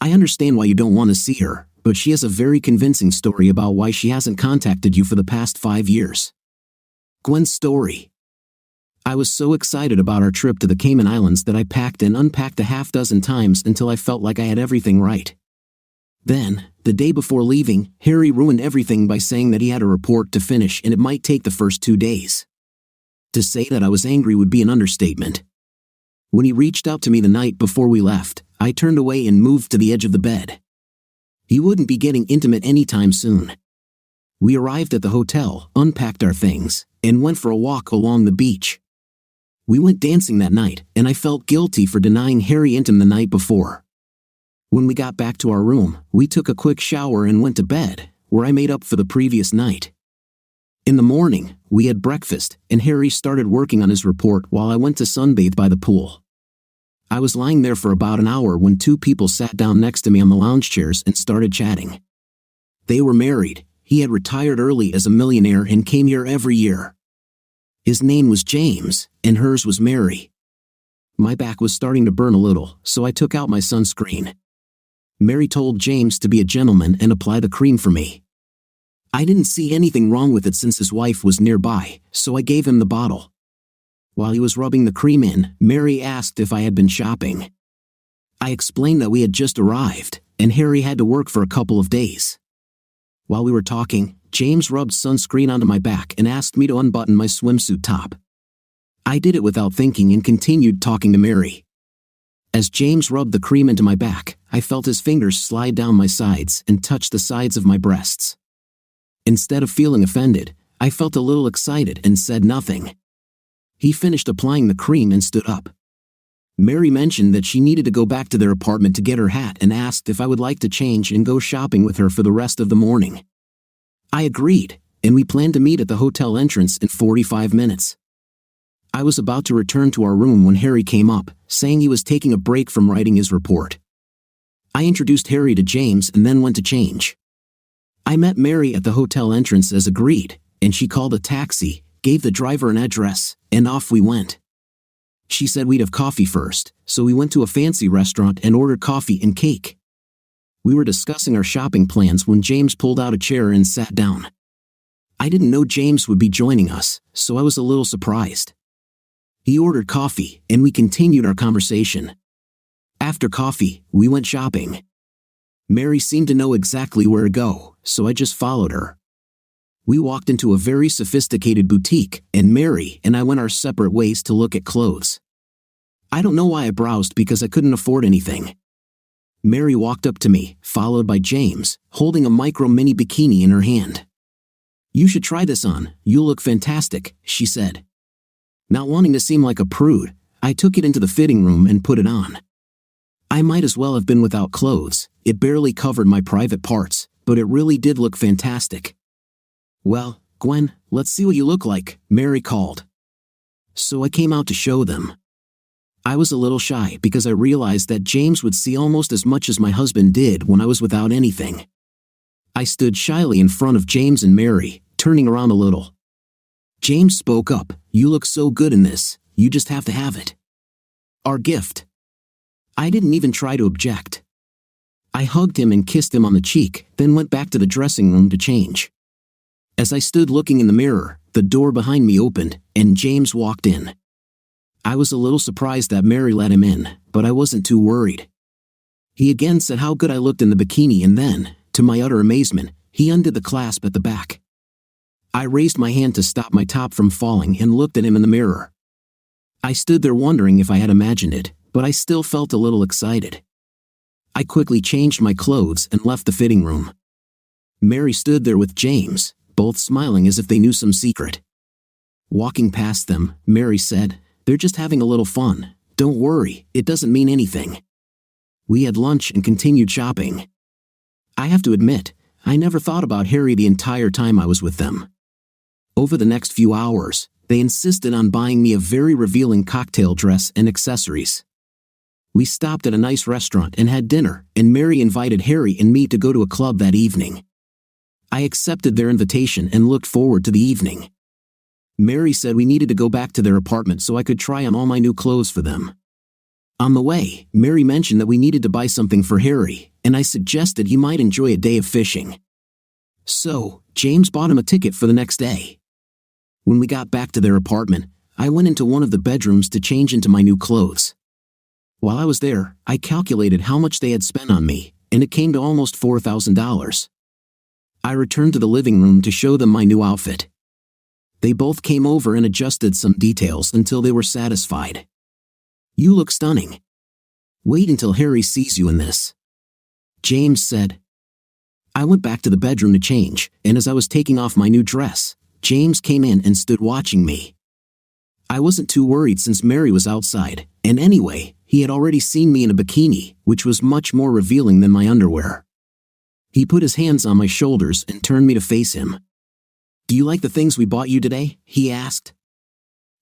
[SPEAKER 2] I understand why you don't want to see her, but she has a very convincing story about why she hasn't contacted you for the past 5 years. Gwen's story. I was so excited about our trip to the Cayman Islands that I packed and unpacked a half dozen times until I felt like I had everything right. Then, the day before leaving, Harry ruined everything by saying that he had a report to finish and it might take the first 2 days. To say that I was angry would be an understatement. When he reached out to me the night before we left, I turned away and moved to the edge of the bed. He wouldn't be getting intimate anytime soon. We arrived at the hotel, unpacked our things, and went for a walk along the beach. We went dancing that night, and I felt guilty for denying Harry intim the night before. When we got back to our room, we took a quick shower and went to bed, where I made up for the previous night. In the morning, we had breakfast, and Harry started working on his report while I went to sunbathe by the pool. I was lying there for about an hour when 2 people sat down next to me on the lounge chairs and started chatting. They were married. He had retired early as a millionaire and came here every year. His name was James, and hers was Mary. My back was starting to burn a little, so I took out my sunscreen. Mary told James to be a gentleman and apply the cream for me. I didn't see anything wrong with it since his wife was nearby, so I gave him the bottle. While he was rubbing the cream in, Mary asked if I had been shopping. I explained that we had just arrived, and Harry had to work for a couple of days. While we were talking, James rubbed sunscreen onto my back and asked me to unbutton my swimsuit top. I did it without thinking and continued talking to Mary. As James rubbed the cream into my back, I felt his fingers slide down my sides and touch the sides of my breasts. Instead of feeling offended, I felt a little excited and said nothing. He finished applying the cream and stood up. Mary mentioned that she needed to go back to their apartment to get her hat and asked if I would like to change and go shopping with her for the rest of the morning. I agreed, and we planned to meet at the hotel entrance in 45 minutes. I was about to return to our room when Harry came up, saying he was taking a break from writing his report. I introduced Harry to James and then went to change. I met Mary at the hotel entrance as agreed, and she called a taxi, gave the driver an address, and off we went. She said we'd have coffee first, so we went to a fancy restaurant and ordered coffee and cake. We were discussing our shopping plans when James pulled out a chair and sat down. I didn't know James would be joining us, so I was a little surprised. He ordered coffee, and we continued our conversation. After coffee, we went shopping. Mary seemed to know exactly where to go, so I just followed her. We walked into a very sophisticated boutique, and Mary and I went our separate ways to look at clothes. I don't know why I browsed because I couldn't afford anything. Mary walked up to me, followed by James, holding a micro mini bikini in her hand. "You should try this on, you'll look fantastic," she said. Not wanting to seem like a prude, I took it into the fitting room and put it on. I might as well have been without clothes, it barely covered my private parts, but it really did look fantastic. "Well, Gwen, let's see what you look like," Mary called. So I came out to show them. I was a little shy because I realized that James would see almost as much as my husband did when I was without anything. I stood shyly in front of James and Mary, turning around a little. James spoke up, "You look so good in this, you just have to have it. Our gift." I didn't even try to object. I hugged him and kissed him on the cheek, then went back to the dressing room to change. As I stood looking in the mirror, the door behind me opened, and James walked in. I was a little surprised that Mary let him in, but I wasn't too worried. He again said how good I looked in the bikini and then, to my utter amazement, he undid the clasp at the back. I raised my hand to stop my top from falling and looked at him in the mirror. I stood there wondering if I had imagined it, but I still felt a little excited. I quickly changed my clothes and left the fitting room. Mary stood there with James, both smiling as if they knew some secret. Walking past them, Mary said, "They're just having a little fun. Don't worry, it doesn't mean anything." We had lunch and continued shopping. I have to admit, I never thought about Harry the entire time I was with them. Over the next few hours, they insisted on buying me a very revealing cocktail dress and accessories. We stopped at a nice restaurant and had dinner, and Mary invited Harry and me to go to a club that evening. I accepted their invitation and looked forward to the evening. Mary said we needed to go back to their apartment so I could try on all my new clothes for them. On the way, Mary mentioned that we needed to buy something for Harry, and I suggested he might enjoy a day of fishing. So, James bought him a ticket for the next day. When we got back to their apartment, I went into one of the bedrooms to change into my new clothes. While I was there, I calculated how much they had spent on me, and it came to almost $4,000. I returned to the living room to show them my new outfit. They both came over and adjusted some details until they were satisfied. "You look stunning. Wait until Harry sees you in this," James said. I went back to the bedroom to change, and as I was taking off my new dress, James came in and stood watching me. I wasn't too worried since Mary was outside, and anyway, he had already seen me in a bikini, which was much more revealing than my underwear. He put his hands on my shoulders and turned me to face him. "Do you like the things we bought you today?" he asked.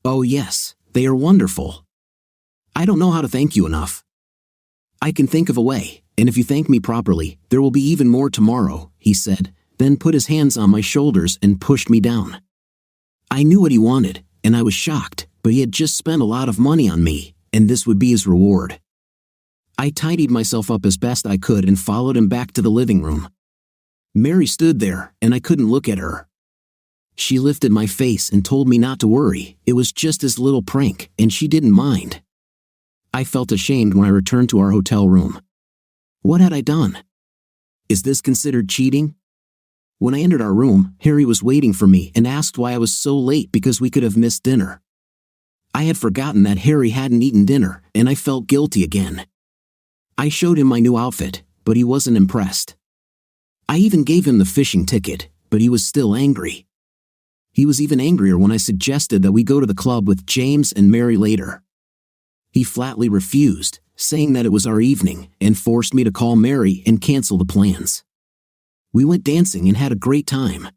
[SPEAKER 2] "Oh yes, they are wonderful. I don't know how to thank you enough." "I can think of a way, and if you thank me properly, there will be even more tomorrow," he said, then put his hands on my shoulders and pushed me down. I knew what he wanted, and I was shocked, but he had just spent a lot of money on me, and this would be his reward. I tidied myself up as best I could and followed him back to the living room. Mary stood there, and I couldn't look at her. She lifted my face and told me not to worry, it was just his little prank, and she didn't mind. I felt ashamed when I returned to our hotel room. What had I done? Is this considered cheating? When I entered our room, Harry was waiting for me and asked why I was so late because we could have missed dinner. I had forgotten that Harry hadn't eaten dinner, and I felt guilty again. I showed him my new outfit, but he wasn't impressed. I even gave him the fishing ticket, but he was still angry. He was even angrier when I suggested that we go to the club with James and Mary later. He flatly refused, saying that it was our evening, and forced me to call Mary and cancel the plans. We went dancing and had a great time.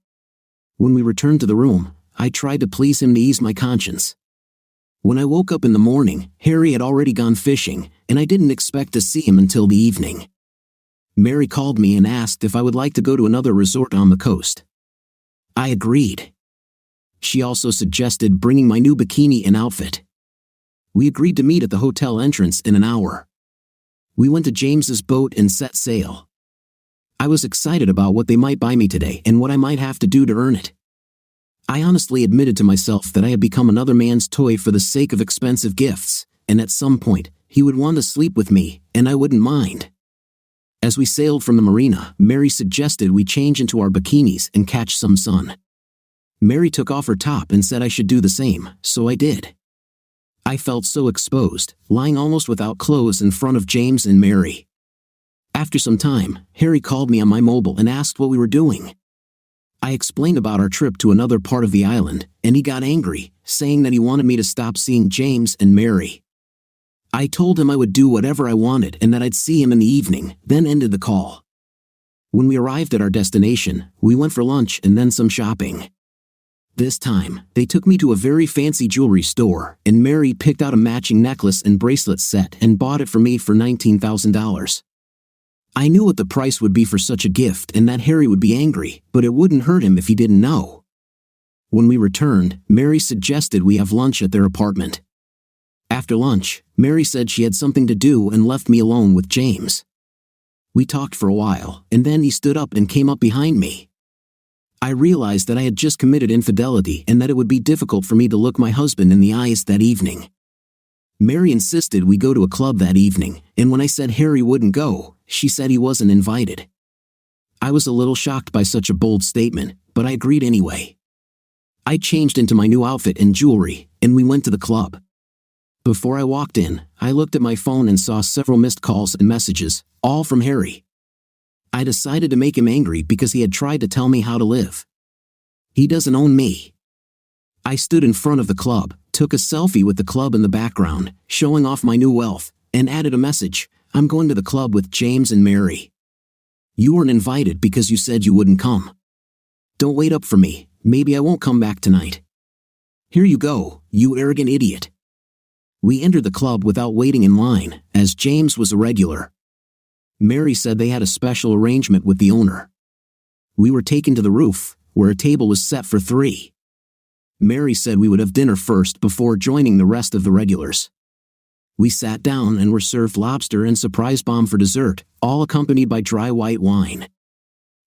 [SPEAKER 2] When we returned to the room, I tried to please him to ease my conscience. When I woke up in the morning, Harry had already gone fishing, and I didn't expect to see him until the evening. Mary called me and asked if I would like to go to another resort on the coast. I agreed. She also suggested bringing my new bikini and outfit. We agreed to meet at the hotel entrance in an hour. We went to James's boat and set sail. I was excited about what they might buy me today and what I might have to do to earn it. I honestly admitted to myself that I had become another man's toy for the sake of expensive gifts, and at some point, he would want to sleep with me, and I wouldn't mind. As we sailed from the marina, Mary suggested we change into our bikinis and catch some sun. Mary took off her top and said I should do the same, so I did. I felt so exposed, lying almost without clothes in front of James and Mary. After some time, Harry called me on my mobile and asked what we were doing. I explained about our trip to another part of the island, and he got angry, saying that he wanted me to stop seeing James and Mary. I told him I would do whatever I wanted and that I'd see him in the evening, then ended the call. When we arrived at our destination, we went for lunch and then some shopping. This time, they took me to a very fancy jewelry store, and Mary picked out a matching necklace and bracelet set and bought it for me for $19,000. I knew what the price would be for such a gift and that Harry would be angry, but it wouldn't hurt him if he didn't know. When we returned, Mary suggested we have lunch at their apartment. After lunch, Mary said she had something to do and left me alone with James. We talked for a while, and then he stood up and came up behind me. I realized that I had just committed infidelity and that it would be difficult for me to look my husband in the eyes that evening. Mary insisted we go to a club that evening, and when I said Harry wouldn't go, she said he wasn't invited. I was a little shocked by such a bold statement, but I agreed anyway. I changed into my new outfit and jewelry, and we went to the club. Before I walked in, I looked at my phone and saw several missed calls and messages, all from Harry. I decided to make him angry because he had tried to tell me how to live. He doesn't own me. I stood in front of the club, took a selfie with the club in the background, showing off my new wealth, and added a message, "I'm going to the club with James and Mary. You weren't invited because you said you wouldn't come. Don't wait up for me, maybe I won't come back tonight. Here you go, you arrogant idiot." We entered the club without waiting in line, as James was a regular. Mary said they had a special arrangement with the owner. We were taken to the roof, where a table was set for 3. Mary said we would have dinner first before joining the rest of the regulars. We sat down and were served lobster and surprise bomb for dessert, all accompanied by dry white wine.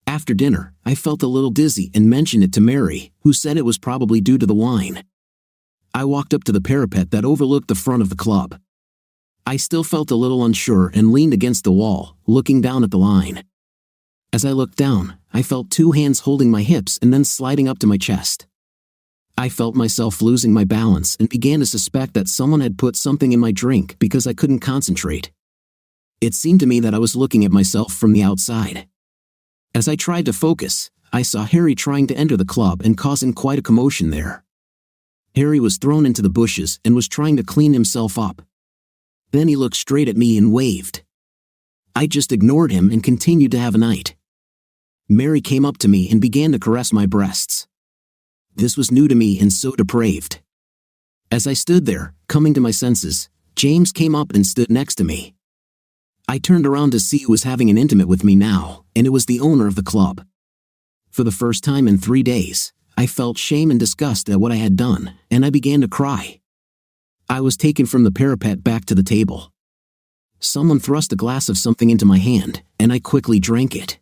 [SPEAKER 2] After dinner, I felt a little dizzy and mentioned it to Mary, who said it was probably due to the wine. I walked up to the parapet that overlooked the front of the club. I still felt a little unsure and leaned against the wall, looking down at the line. As I looked down, I felt two hands holding my hips and then sliding up to my chest. I felt myself losing my balance and began to suspect that someone had put something in my drink because I couldn't concentrate. It seemed to me that I was looking at myself from the outside. As I tried to focus, I saw Harry trying to enter the club and causing quite a commotion there. Harry was thrown into the bushes and was trying to clean himself up. Then he looked straight at me and waved. I just ignored him and continued to have a night. Mary came up to me and began to caress my breasts. This was new to me and so depraved. As I stood there, coming to my senses, James came up and stood next to me. I turned around to see who was having an intimate with me now, and it was the owner of the club. For the first time in 3 days, I felt shame and disgust at what I had done, and I began to cry. I was taken from the parapet back to the table. Someone thrust a glass of something into my hand, and I quickly drank it.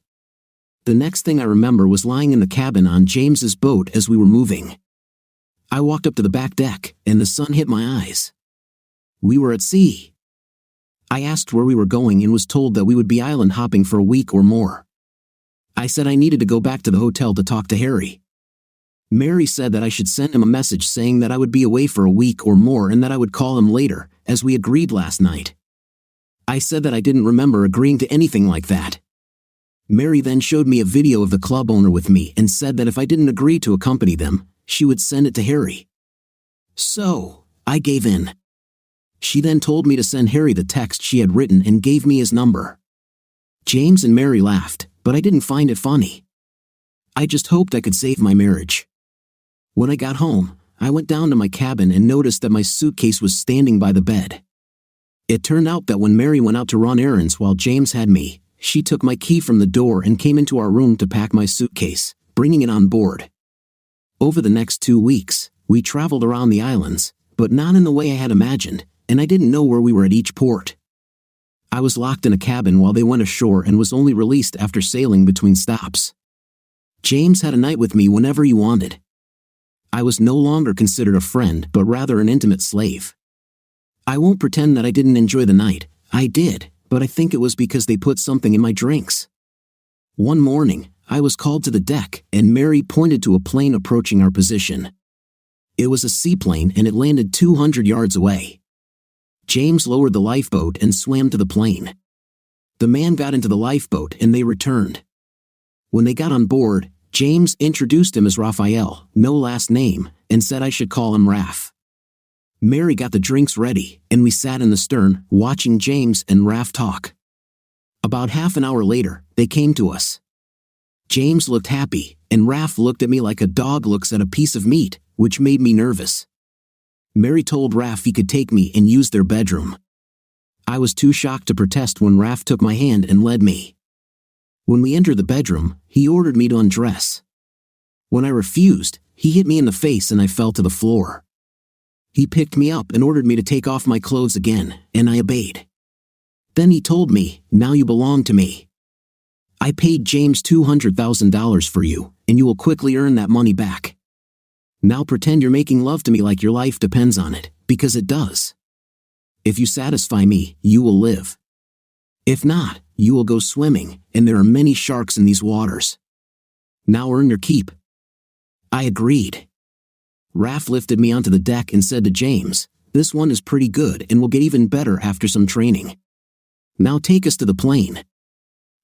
[SPEAKER 2] The next thing I remember was lying in the cabin on James's boat as we were moving. I walked up to the back deck, and the sun hit my eyes. We were at sea. I asked where we were going and was told that we would be island hopping for a week or more. I said I needed to go back to the hotel to talk to Harry. Mary said that I should send him a message saying that I would be away for a week or more and that I would call him later, as we agreed last night. I said that I didn't remember agreeing to anything like that. Mary then showed me a video of the club owner with me and said that if I didn't agree to accompany them, she would send it to Harry. So, I gave in. She then told me to send Harry the text she had written and gave me his number. James and Mary laughed, but I didn't find it funny. I just hoped I could save my marriage. When I got home, I went down to my cabin and noticed that my suitcase was standing by the bed. It turned out that when Mary went out to run errands while James had me, she took my key from the door and came into our room to pack my suitcase, bringing it on board. Over the next 2 weeks, we traveled around the islands, but not in the way I had imagined, and I didn't know where we were at each port. I was locked in a cabin while they went ashore and was only released after sailing between stops. James had a night with me whenever he wanted. I was no longer considered a friend but rather an intimate slave. I won't pretend that I didn't enjoy the night. I did, but I think it was because they put something in my drinks. One morning, I was called to the deck and Mary pointed to a plane approaching our position. It was a seaplane and it landed 200 yards away. James lowered the lifeboat and swam to the plane. The man got into the lifeboat and they returned. When they got on board, James introduced him as Raphael, no last name, and said I should call him Raph. Mary got the drinks ready, and we sat in the stern, watching James and Raph talk. About half an hour later, they came to us. James looked happy, and Raph looked at me like a dog looks at a piece of meat, which made me nervous. Mary told Raph he could take me and use their bedroom. I was too shocked to protest when Raph took my hand and led me. When we entered the bedroom, he ordered me to undress. When I refused, he hit me in the face and I fell to the floor. He picked me up and ordered me to take off my clothes again, and I obeyed. Then he told me, "Now you belong to me. I paid James $200,000 for you, and you will quickly earn that money back. Now pretend you're making love to me like your life depends on it, because it does. If you satisfy me, you will live. If not, you will go swimming, and there are many sharks in these waters. Now earn your keep." I agreed. Raph lifted me onto the deck and said to James, "This one is pretty good and will get even better after some training. Now take us to the plane.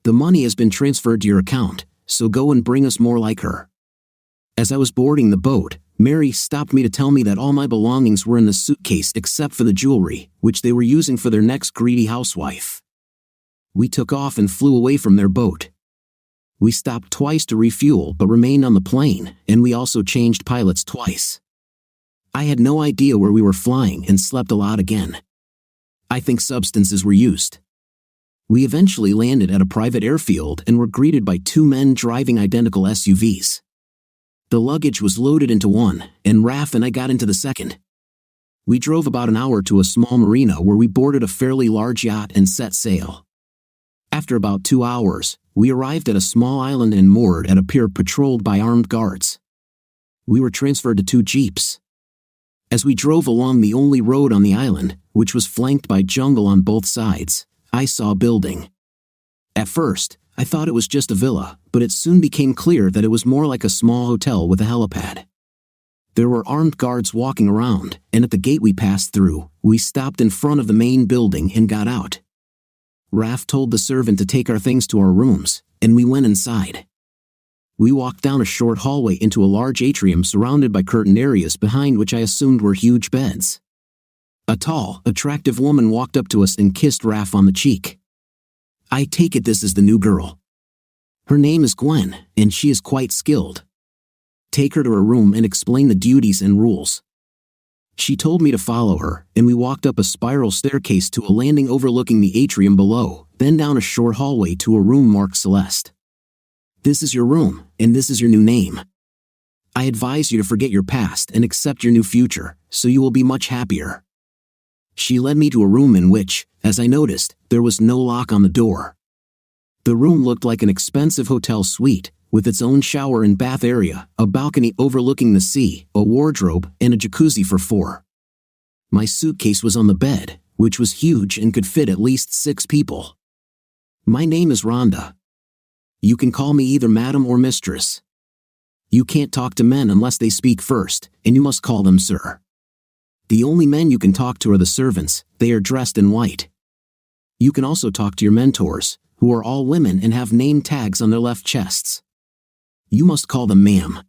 [SPEAKER 2] The money has been transferred to your account, so go and bring us more like her." As I was boarding the boat, Mary stopped me to tell me that all my belongings were in the suitcase except for the jewelry, which they were using for their next greedy housewife. We took off and flew away from their boat. We stopped twice to refuel but remained on the plane, and we also changed pilots twice. I had no idea where we were flying and slept a lot again. I think substances were used. We eventually landed at a private airfield and were greeted by two men driving identical SUVs. The luggage was loaded into one, and Raph and I got into the second. We drove about an hour to a small marina where we boarded a fairly large yacht and set sail. After about 2 hours, we arrived at a small island and moored at a pier patrolled by armed guards. We were transferred to 2 jeeps. As we drove along the only road on the island, which was flanked by jungle on both sides, I saw a building. At first, I thought it was just a villa, but it soon became clear that it was more like a small hotel with a helipad. There were armed guards walking around, and at the gate we passed through, we stopped in front of the main building and got out. Raph told the servant to take our things to our rooms, and we went inside. We walked down a short hallway into a large atrium surrounded by curtained areas behind which I assumed were huge beds. A tall, attractive woman walked up to us and kissed Raph on the cheek. I take it this is the new girl. Her name is Gwen, and she is quite skilled. Take her to her room and explain the duties and rules. She told me to follow her, and we walked up a spiral staircase to a landing overlooking the atrium below, then down a short hallway to a room marked Celeste. This is your room, and this is your new name. I advise you to forget your past and accept your new future, so you will be much happier. She led me to a room in which, as I noticed, there was no lock on the door. The room looked like an expensive hotel suite, with its own shower and bath area, a balcony overlooking the sea, a wardrobe, and a jacuzzi for 4. My suitcase was on the bed, which was huge and could fit at least 6 people. My name is Rhonda. You can call me either madam or mistress. You can't talk to men unless they speak first, and you must call them sir. The only men you can talk to are the servants, they are dressed in white. You can also talk to your mentors, who are all women and have name tags on their left chests. You must call them ma'am.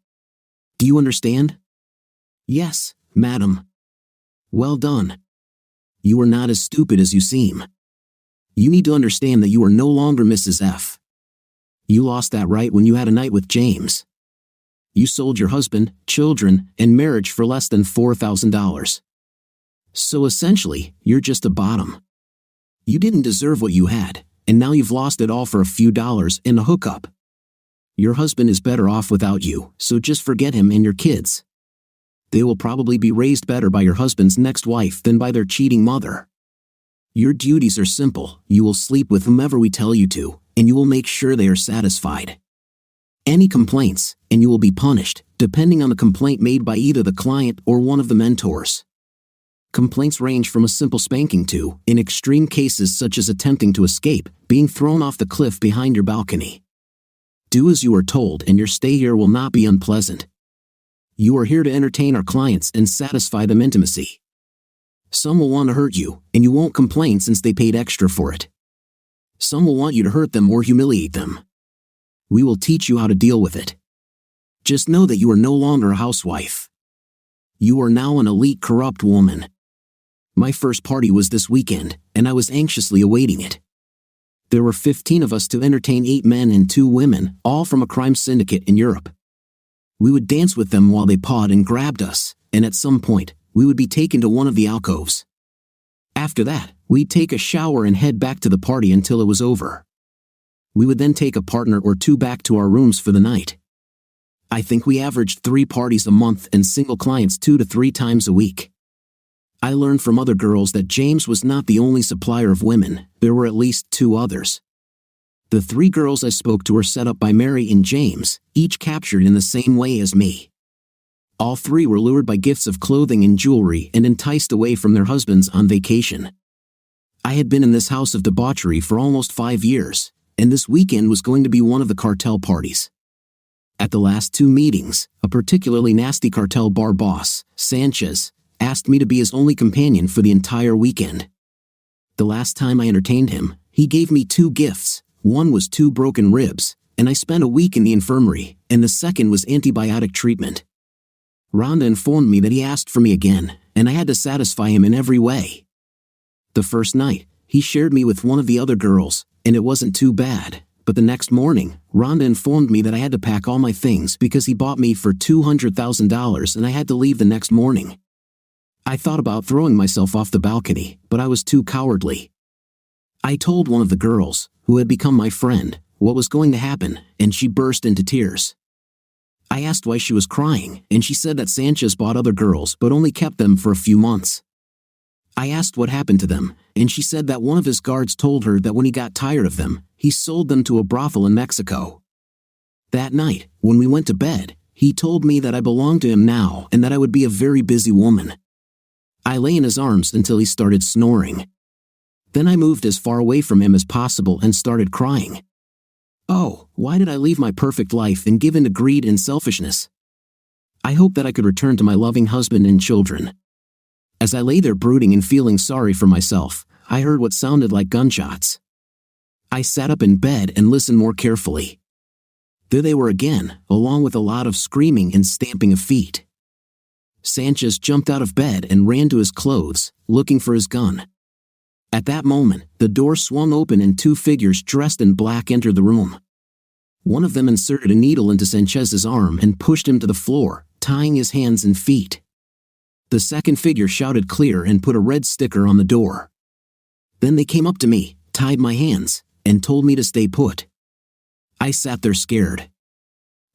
[SPEAKER 2] Do you understand? Yes, madam. Well done. You are not as stupid as you seem. You need to understand that you are no longer Mrs. F. You lost that right when you had a night with James. You sold your husband, children, and marriage for less than $4,000. So essentially, you're just a bottom. You didn't deserve what you had, and now you've lost it all for a few dollars and a hookup. Your husband is better off without you, so just forget him and your kids. They will probably be raised better by your husband's next wife than by their cheating mother. Your duties are simple. You will sleep with whomever we tell you to, and you will make sure they are satisfied. Any complaints, and you will be punished, depending on the complaint made by either the client or one of the mentors. Complaints range from a simple spanking to, in extreme cases such as attempting to escape, being thrown off the cliff behind your balcony. Do as you are told and your stay here will not be unpleasant. You are here to entertain our clients and satisfy them intimacy. Some will want to hurt you, and you won't complain since they paid extra for it. Some will want you to hurt them or humiliate them. We will teach you how to deal with it. Just know that you are no longer a housewife. You are now an elite corrupt woman. My first party was this weekend, and I was anxiously awaiting it. There were 15 of us to entertain 8 men and 2 women, all from a crime syndicate in Europe. We would dance with them while they pawed and grabbed us, and at some point, we would be taken to one of the alcoves. After that, we'd take a shower and head back to the party until it was over. We would then take a partner or 2 back to our rooms for the night. I think we averaged 3 parties a month and single clients 2 to 3 times a week. I learned from other girls that James was not the only supplier of women, there were at least 2 others. The 3 girls I spoke to were set up by Mary and James, each captured in the same way as me. All 3 were lured by gifts of clothing and jewelry and enticed away from their husbands on vacation. I had been in this house of debauchery for almost 5 years, and this weekend was going to be one of the cartel parties. At the last 2 meetings, a particularly nasty cartel bar boss, Sanchez, asked me to be his only companion for the entire weekend. The last time I entertained him, he gave me 2 gifts. One was 2 broken ribs, and I spent a week in the infirmary, and the second was antibiotic treatment. Rhonda informed me that he asked for me again, and I had to satisfy him in every way. The first night, he shared me with one of the other girls, and it wasn't too bad, but the next morning, Rhonda informed me that I had to pack all my things because he bought me for $200,000 and I had to leave the next morning. I thought about throwing myself off the balcony, but I was too cowardly. I told one of the girls, who had become my friend, what was going to happen, and she burst into tears. I asked why she was crying, and she said that Sanchez bought other girls but only kept them for a few months. I asked what happened to them, and she said that one of his guards told her that when he got tired of them, he sold them to a brothel in Mexico. That night, when we went to bed, he told me that I belonged to him now and that I would be a very busy woman. I lay in his arms until he started snoring. Then I moved as far away from him as possible and started crying. Oh, why did I leave my perfect life and give in to greed and selfishness? I hoped that I could return to my loving husband and children. As I lay there brooding and feeling sorry for myself, I heard what sounded like gunshots. I sat up in bed and listened more carefully. There they were again, along with a lot of screaming and stamping of feet. Sanchez jumped out of bed and ran to his clothes, looking for his gun. At that moment, the door swung open and two figures dressed in black entered the room. One of them inserted a needle into Sanchez's arm and pushed him to the floor, tying his hands and feet. The second figure shouted clear and put a red sticker on the door. Then they came up to me, tied my hands, and told me to stay put. I sat there scared.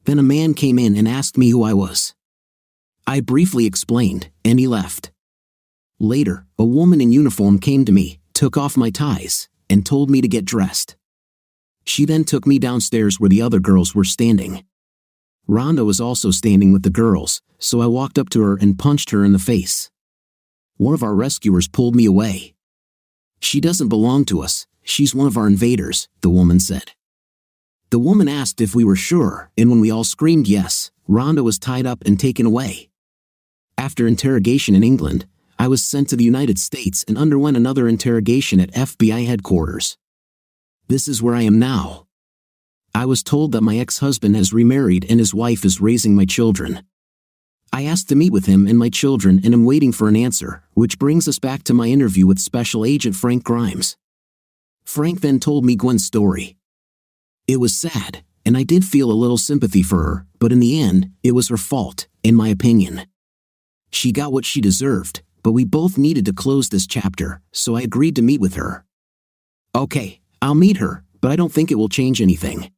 [SPEAKER 2] Then a man came in and asked me who I was. I briefly explained, and he left. Later, a woman in uniform came to me, took off my ties, and told me to get dressed. She then took me downstairs where the other girls were standing. Rhonda was also standing with the girls, so I walked up to her and punched her in the face. One of our rescuers pulled me away. She doesn't belong to us, she's one of our invaders, the woman said. The woman asked if we were sure, and when we all screamed yes, Rhonda was tied up and taken away. After interrogation in England, I was sent to the United States and underwent another interrogation at FBI headquarters. This is where I am now. I was told that my ex-husband has remarried and his wife is raising my children. I asked to meet with him and my children and am waiting for an answer, which brings us back to my interview with Special Agent Frank Grimes. Frank then told me Gwen's story. It was sad, and I did feel a little sympathy for her, but in the end, it was her fault, in my opinion. She got what she deserved, but we both needed to close this chapter, so I agreed to meet with her. Okay, I'll meet her, but I don't think it will change anything.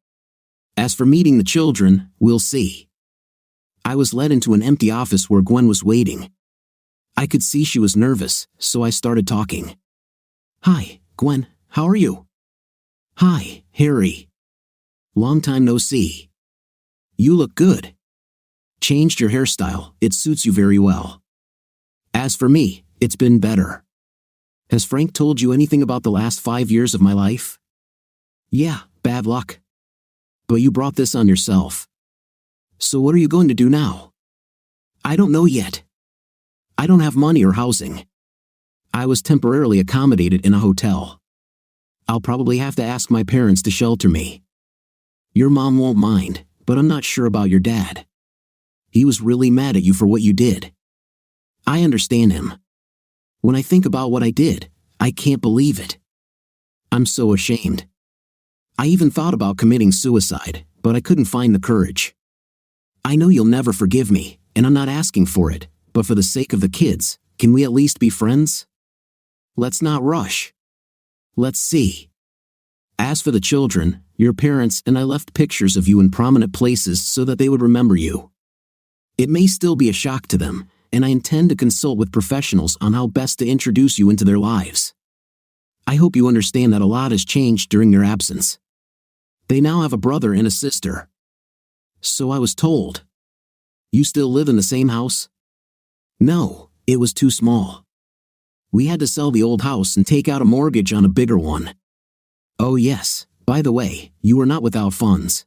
[SPEAKER 2] As for meeting the children, we'll see. I was led into an empty office where Gwen was waiting. I could see she was nervous, so I started talking. Hi, Gwen, how are you? Hi, Harry. Long time no see. You look good. Changed your hairstyle, it suits you very well. As for me, it's been better. Has Frank told you anything about the last 5 years of my life? Yeah, bad luck. But you brought this on yourself. So what are you going to do now? I don't know yet. I don't have money or housing. I was temporarily accommodated in a hotel. I'll probably have to ask my parents to shelter me. Your mom won't mind, but I'm not sure about your dad. He was really mad at you for what you did. I understand him. When I think about what I did, I can't believe it. I'm so ashamed. I even thought about committing suicide, but I couldn't find the courage. I know you'll never forgive me, and I'm not asking for it, but for the sake of the kids, can we at least be friends? Let's not rush. Let's see. As for the children, your parents and I left pictures of you in prominent places so that they would remember you. It may still be a shock to them, and I intend to consult with professionals on how best to introduce you into their lives. I hope you understand that a lot has changed during your absence. They now have a brother and a sister. So I was told. You still live in the same house? No, it was too small. We had to sell the old house and take out a mortgage on a bigger one. Oh yes, by the way, you were not without funds.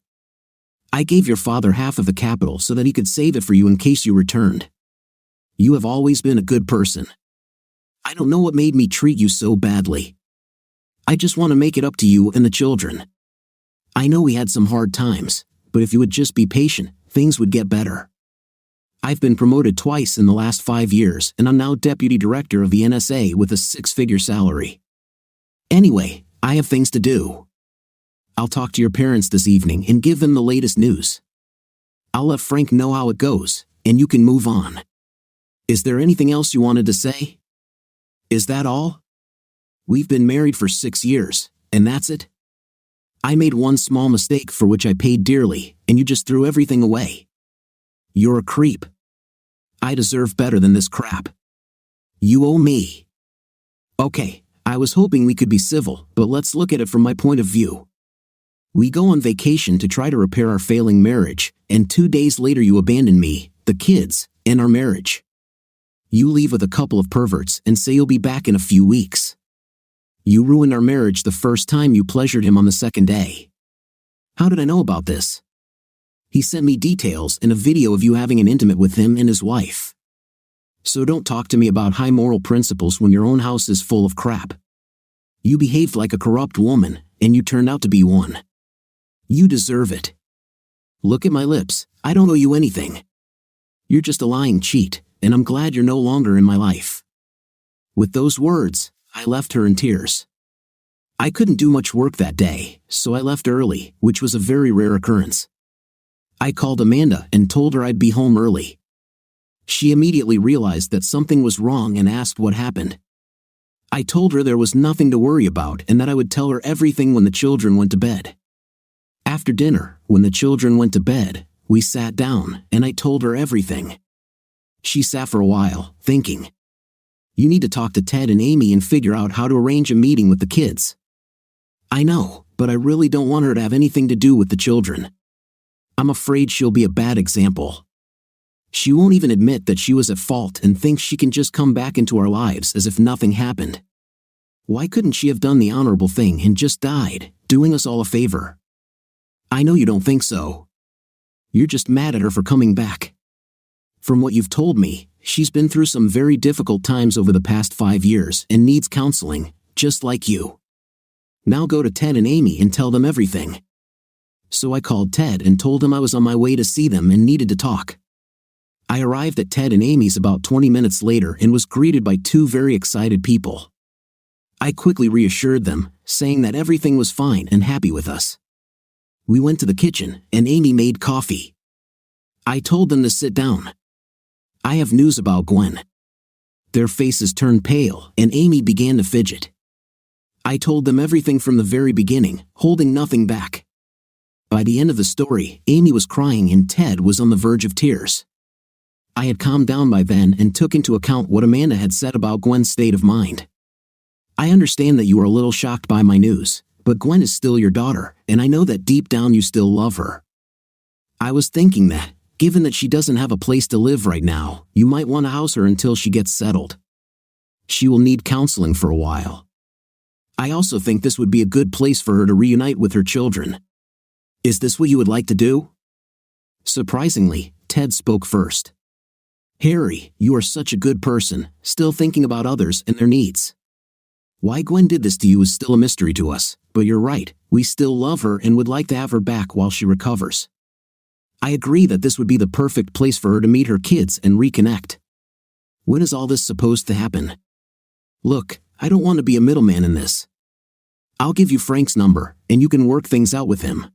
[SPEAKER 2] I gave your father half of the capital so that he could save it for you in case you returned. You have always been a good person. I don't know what made me treat you so badly. I just want to make it up to you and the children. I know we had some hard times, but if you would just be patient, things would get better. I've been promoted twice in the last 5 years, and I'm now deputy director of the NSA with a 6-figure salary. Anyway, I have things to do. I'll talk to your parents this evening and give them the latest news. I'll let Frank know how it goes, and you can move on. Is there anything else you wanted to say? Is that all? We've been married for 6 years, and that's it? I made one small mistake for which I paid dearly, and you just threw everything away. You're a creep. I deserve better than this crap. You owe me. Okay, I was hoping we could be civil, but let's look at it from my point of view. We go on vacation to try to repair our failing marriage, and 2 days later you abandon me, the kids, and our marriage. You leave with a couple of perverts and say you'll be back in a few weeks. You ruined our marriage the first time you pleasured him on the second day. How did I know about this? He sent me details and a video of you having an intimate with him and his wife. So don't talk to me about high moral principles when your own house is full of crap. You behaved like a corrupt woman, and you turned out to be one. You deserve it. Look at my lips, I don't owe you anything. You're just a lying cheat, and I'm glad you're no longer in my life. With those words, I left her in tears. I couldn't do much work that day, so I left early, which was a very rare occurrence. I called Amanda and told her I'd be home early. She immediately realized that something was wrong and asked what happened. I told her there was nothing to worry about and that I would tell her everything when the children went to bed. After dinner, when the children went to bed, we sat down and I told her everything. She sat for a while, thinking. You need to talk to Ted and Amy and figure out how to arrange a meeting with the kids. I know, but I really don't want her to have anything to do with the children. I'm afraid she'll be a bad example. She won't even admit that she was at fault and thinks she can just come back into our lives as if nothing happened. Why couldn't she have done the honorable thing and just died, doing us all a favor? I know you don't think so. You're just mad at her for coming back. From what you've told me, she's been through some very difficult times over the past 5 years and needs counseling, just like you. Now go to Ted and Amy and tell them everything. So I called Ted and told him I was on my way to see them and needed to talk. I arrived at Ted and Amy's about 20 minutes later and was greeted by 2 very excited people. I quickly reassured them, saying that everything was fine and happy with us. We went to the kitchen and Amy made coffee. I told them to sit down. I have news about Gwen. Their faces turned pale and Amy began to fidget. I told them everything from the very beginning, holding nothing back. By the end of the story, Amy was crying and Ted was on the verge of tears. I had calmed down by then and took into account what Amanda had said about Gwen's state of mind. I understand that you are a little shocked by my news, but Gwen is still your daughter, and I know that deep down you still love her. I was thinking that, given that she doesn't have a place to live right now, you might want to house her until she gets settled. She will need counseling for a while. I also think this would be a good place for her to reunite with her children. Is this what you would like to do? Surprisingly, Ted spoke first. Harry, you are such a good person, still thinking about others and their needs. Why Gwen did this to you is still a mystery to us, but you're right, we still love her and would like to have her back while she recovers. I agree that this would be the perfect place for her to meet her kids and reconnect. When is all this supposed to happen? Look, I don't want to be a middleman in this. I'll give you Frank's number, and you can work things out with him.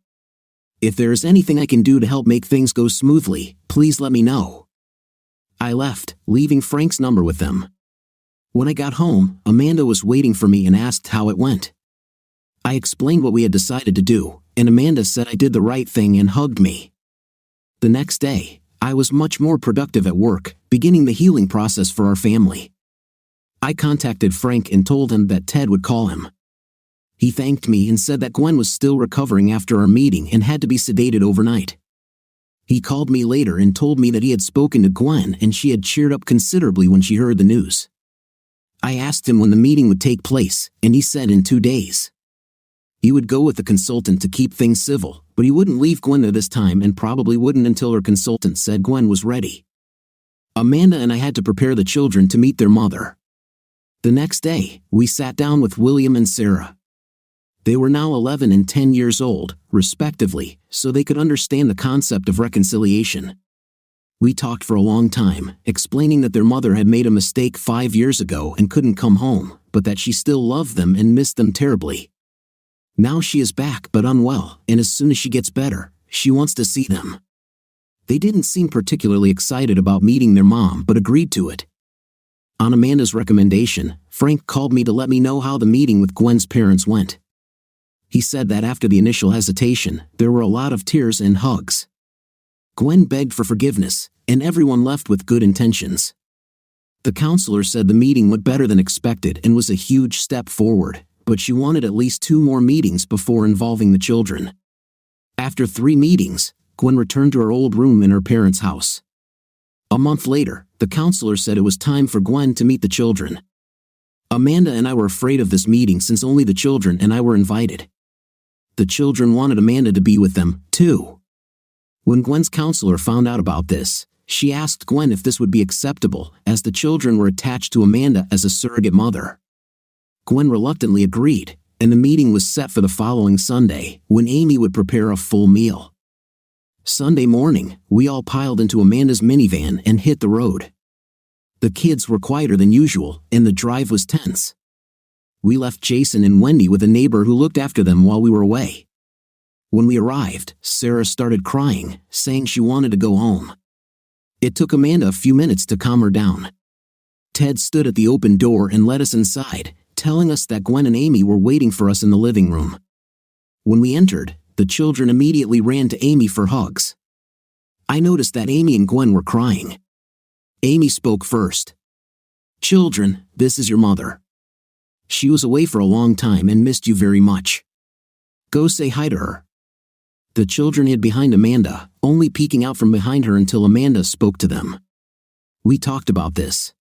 [SPEAKER 2] If there is anything I can do to help make things go smoothly, please let me know. I left, leaving Frank's number with them. When I got home, Amanda was waiting for me and asked how it went. I explained what we had decided to do, and Amanda said I did the right thing and hugged me. The next day, I was much more productive at work, beginning the healing process for our family. I contacted Frank and told him that Ted would call him. He thanked me and said that Gwen was still recovering after our meeting and had to be sedated overnight. He called me later and told me that he had spoken to Gwen and she had cheered up considerably when she heard the news. I asked him when the meeting would take place, and he said in 2 days. He would go with the consultant to keep things civil, but he wouldn't leave Gwen there this time and probably wouldn't until her consultant said Gwen was ready. Amanda and I had to prepare the children to meet their mother. The next day, we sat down with William and Sarah. They were now 11 and 10 years old, respectively, so they could understand the concept of reconciliation. We talked for a long time, explaining that their mother had made a mistake 5 years ago and couldn't come home, but that she still loved them and missed them terribly. Now she is back but unwell, and as soon as she gets better, she wants to see them. They didn't seem particularly excited about meeting their mom but agreed to it. On Amanda's recommendation, Frank called me to let me know how the meeting with Gwen's parents went. He said that after the initial hesitation, there were a lot of tears and hugs. Gwen begged for forgiveness, and everyone left with good intentions. The counselor said the meeting went better than expected and was a huge step forward, but she wanted at least 2 more meetings before involving the children. After 3 meetings, Gwen returned to her old room in her parents' house. A month later, the counselor said it was time for Gwen to meet the children. Amanda and I were afraid of this meeting since only the children and I were invited. The children wanted Amanda to be with them, too. When Gwen's counselor found out about this, she asked Gwen if this would be acceptable, as the children were attached to Amanda as a surrogate mother. Gwen reluctantly agreed, and the meeting was set for the following Sunday, when Amy would prepare a full meal. Sunday morning, we all piled into Amanda's minivan and hit the road. The kids were quieter than usual, and the drive was tense. We left Jason and Wendy with a neighbor who looked after them while we were away. When we arrived, Sarah started crying, saying she wanted to go home. It took Amanda a few minutes to calm her down. Ted stood at the open door and let us inside, telling us that Gwen and Amy were waiting for us in the living room. When we entered, the children immediately ran to Amy for hugs. I noticed that Amy and Gwen were crying. Amy spoke first. "Children, this is your mother. She was away for a long time and missed you very much. Go say hi to her." The children hid behind Amanda, only peeking out from behind her until Amanda spoke to them. "We talked about this.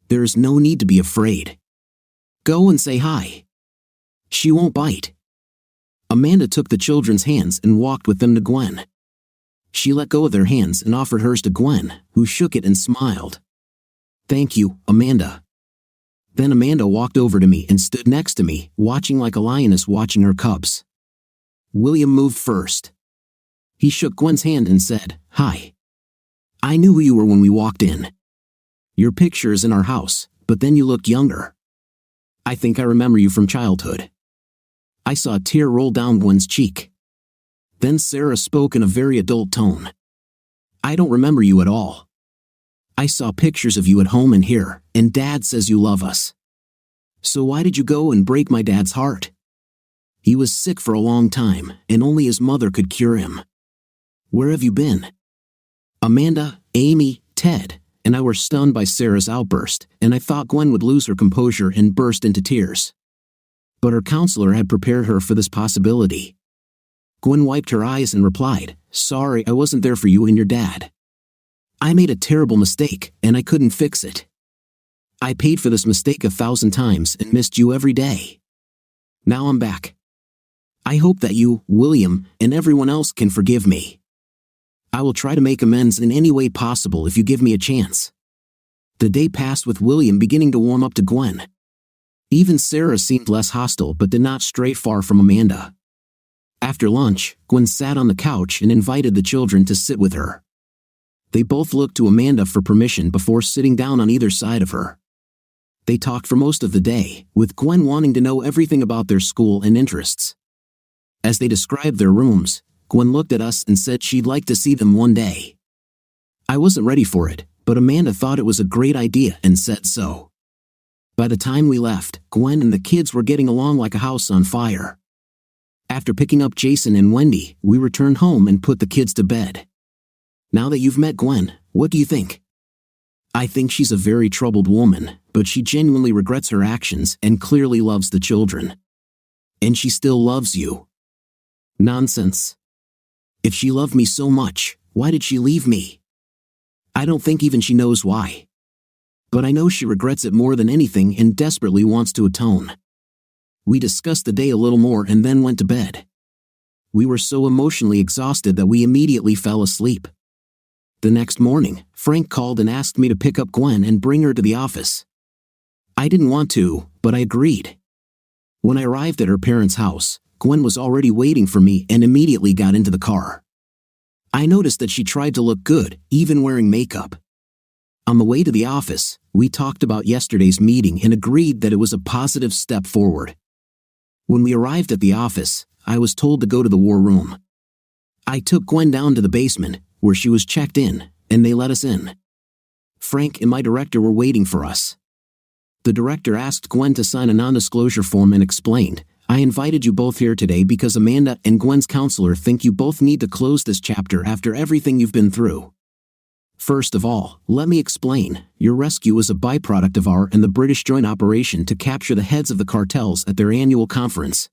[SPEAKER 2] There is no need to be afraid. Go and say hi. She won't bite." Amanda took the children's hands and walked with them to Gwen. She let go of their hands and offered hers to Gwen, who shook it and smiled. "Thank you, Amanda." Then Amanda walked over to me and stood next to me, watching like a lioness watching her cubs. William moved first. He shook Gwen's hand and said, "Hi. I knew who you were when we walked in. Your picture is in our house, but then you look younger. I think I remember you from childhood." I saw a tear roll down Gwen's cheek. Then Sarah spoke in a very adult tone. "I don't remember you at all. I saw pictures of you at home and here, and Dad says you love us. So why did you go and break my dad's heart? He was sick for a long time, and only his mother could cure him. Where have you been?" Amanda, Amy, Ted, and I were stunned by Sarah's outburst, and I thought Gwen would lose her composure and burst into tears. But her counselor had prepared her for this possibility. Gwen wiped her eyes and replied, "Sorry, I wasn't there for you and your dad. I made a terrible mistake, and I couldn't fix it. I paid for this mistake 1,000 times and missed you every day. Now I'm back. I hope that you, William, and everyone else can forgive me. I will try to make amends in any way possible if you give me a chance." The day passed with William beginning to warm up to Gwen. Even Sarah seemed less hostile but did not stray far from Amanda. After lunch, Gwen sat on the couch and invited the children to sit with her. They both looked to Amanda for permission before sitting down on either side of her. They talked for most of the day, with Gwen wanting to know everything about their school and interests. As they described their rooms, Gwen looked at us and said she'd like to see them one day. I wasn't ready for it, but Amanda thought it was a great idea and said so. By the time we left, Gwen and the kids were getting along like a house on fire. After picking up Jason and Wendy, we returned home and put the kids to bed. Now that you've met Gwen, what do you think? I think she's a very troubled woman, but she genuinely regrets her actions and clearly loves the children. And she still loves you. Nonsense. If she loved me so much, why did she leave me? I don't think even she knows why. But I know she regrets it more than anything and desperately wants to atone. We discussed the day a little more and then went to bed. We were so emotionally exhausted that we immediately fell asleep. The next morning, Frank called and asked me to pick up Gwen and bring her to the office. I didn't want to, but I agreed. When I arrived at her parents' house, Gwen was already waiting for me and immediately got into the car. I noticed that she tried to look good, even wearing makeup. On the way to the office, we talked about yesterday's meeting and agreed that it was a positive step forward. When we arrived at the office, I was told to go to the war room. I took Gwen down to the basement, where she was checked in, and they let us in. Frank and my director were waiting for us. The director asked Gwen to sign a non-disclosure form and explained, "I invited you both here today because Amanda and Gwen's counselor think you both need to close this chapter after everything you've been through. First of all, let me explain. Your rescue was a byproduct of our and the British joint operation to capture the heads of the cartels at their annual conference.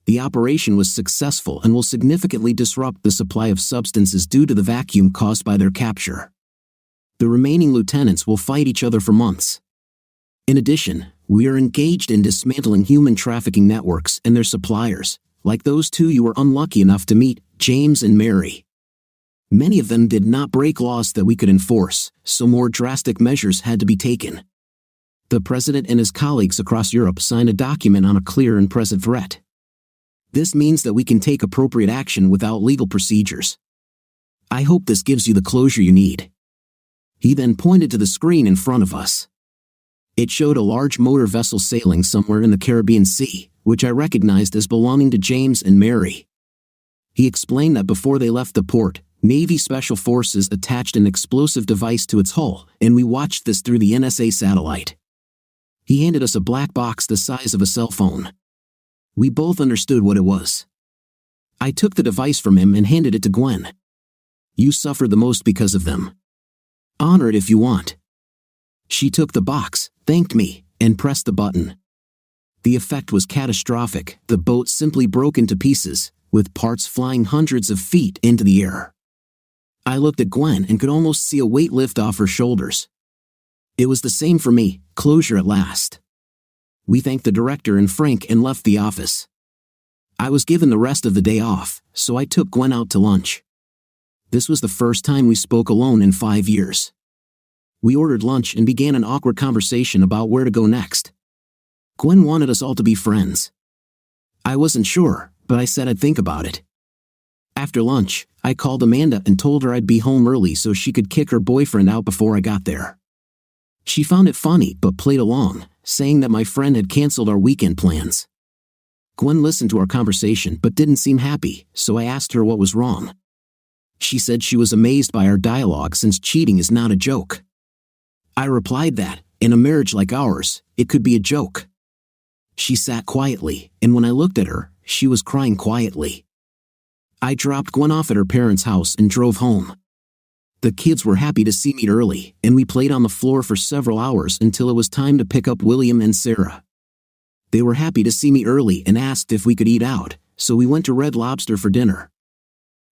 [SPEAKER 2] The operation was successful and will significantly disrupt the supply of substances due to the vacuum caused by their capture. The remaining lieutenants will fight each other for months. In addition, we are engaged in dismantling human trafficking networks and their suppliers, like those two you were unlucky enough to meet, James and Mary. Many of them did not break laws that we could enforce, so more drastic measures had to be taken. The President and his colleagues across Europe signed a document on a clear and present threat. This means that we can take appropriate action without legal procedures. I hope this gives you the closure you need. He then pointed to the screen in front of us. It showed a large motor vessel sailing somewhere in the Caribbean Sea, which I recognized as belonging to James and Mary. He explained that before they left the port, Navy Special Forces attached an explosive device to its hull, and we watched this through the NSA satellite. He handed us a black box the size of a cell phone. We both understood what it was. I took the device from him and handed it to Gwen. You suffered the most because of them. Honor it if you want. She took the box, thanked me, and pressed the button. The effect was catastrophic. The boat simply broke into pieces, with parts flying hundreds of feet into the air. I looked at Gwen and could almost see a weight lift off her shoulders. It was the same for me, closure at last. We thanked the director and Frank and left the office. I was given the rest of the day off, so I took Gwen out to lunch. This was the first time we spoke alone in 5 years. We ordered lunch and began an awkward conversation about where to go next. Gwen wanted us all to be friends. I wasn't sure, but I said I'd think about it. After lunch, I called Amanda and told her I'd be home early so she could kick her boyfriend out before I got there. She found it funny but played along, saying that my friend had canceled our weekend plans. Gwen listened to our conversation but didn't seem happy, so I asked her what was wrong. She said she was amazed by our dialogue since cheating is not a joke. I replied that, in a marriage like ours, it could be a joke. She sat quietly, and when I looked at her, she was crying quietly. I dropped Gwen off at her parents' house and drove home. The kids were happy to see me early, and we played on the floor for several hours until it was time to pick up William and Sarah. They were happy to see me early and asked if we could eat out, so we went to Red Lobster for dinner.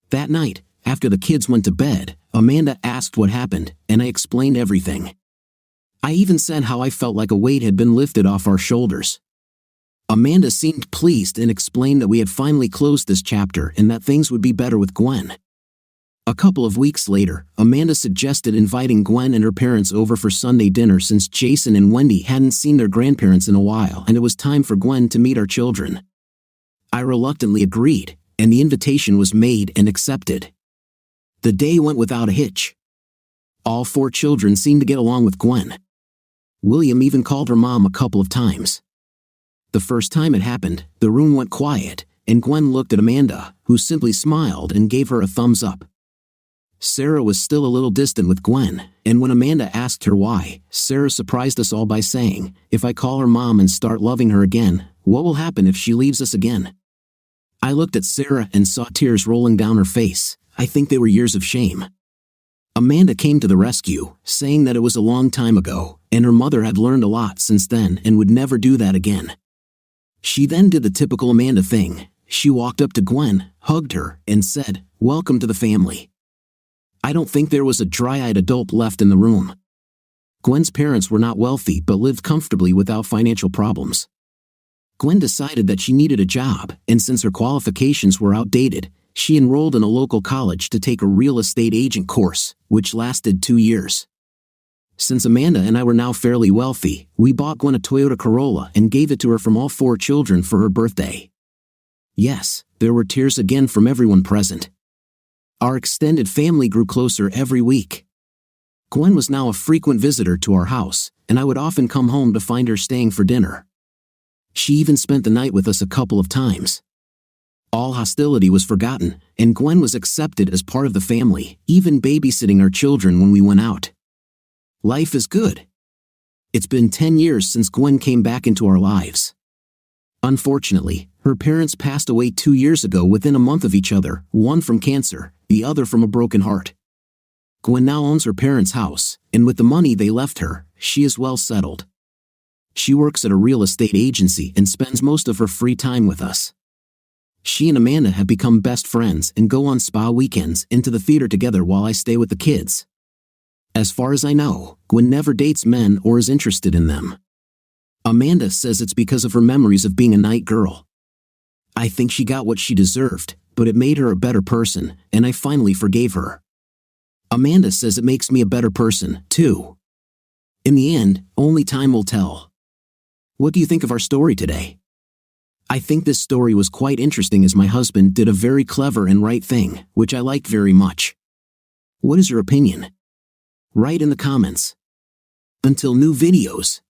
[SPEAKER 2] That night, after the kids went to bed, Amanda asked what happened, and I explained everything. I even said how I felt like a weight had been lifted off our shoulders. Amanda seemed pleased and explained that we had finally closed this chapter and that things would be better with Gwen. A couple of weeks later, Amanda suggested inviting Gwen and her parents over for Sunday dinner since Jason and Wendy hadn't seen their grandparents in a while and it was time for Gwen to meet our children. I reluctantly agreed, and the invitation was made and accepted. The day went without a hitch. All 4 children seemed to get along with Gwen. William even called her mom a couple of times. The first time it happened, the room went quiet, and Gwen looked at Amanda, who simply smiled and gave her a thumbs up. Sarah was still a little distant with Gwen, and when Amanda asked her why, Sarah surprised us all by saying, "If I call her mom and start loving her again, what will happen if she leaves us again?" I looked at Sarah and saw tears rolling down her face. I think they were years of shame. Amanda came to the rescue, saying that it was a long time ago, and her mother had learned a lot since then and would never do that again. She then did the typical Amanda thing. She walked up to Gwen, hugged her, and said, "Welcome to the family." I don't think there was a dry-eyed adult left in the room. Gwen's parents were not wealthy but lived comfortably without financial problems. Gwen decided that she needed a job, and since her qualifications were outdated, she enrolled in a local college to take a real estate agent course, which lasted 2 years. Since Amanda and I were now fairly wealthy, we bought Gwen a Toyota Corolla and gave it to her from all 4 children for her birthday. Yes, there were tears again from everyone present. Our extended family grew closer every week. Gwen was now a frequent visitor to our house, and I would often come home to find her staying for dinner. She even spent the night with us a couple of times. All hostility was forgotten, and Gwen was accepted as part of the family, even babysitting our children when we went out. Life is good. It's been 10 years since Gwen came back into our lives. Unfortunately, her parents passed away 2 years ago within a month of each other, one from cancer, the other from a broken heart. Gwen now owns her parents' house, and with the money they left her, she is well settled. She works at a real estate agency and spends most of her free time with us. She and Amanda have become best friends and go on spa weekends and to the theater together while I stay with the kids. As far as I know, Gwen never dates men or is interested in them. Amanda says it's because of her memories of being a night girl. I think she got what she deserved, but it made her a better person, and I finally forgave her. Amanda says it makes me a better person, too. In the end, only time will tell. What do you think of our story today? I think this story was quite interesting as my husband did a very clever and right thing, which I liked very much. What is your opinion? Write in the comments. Until new videos.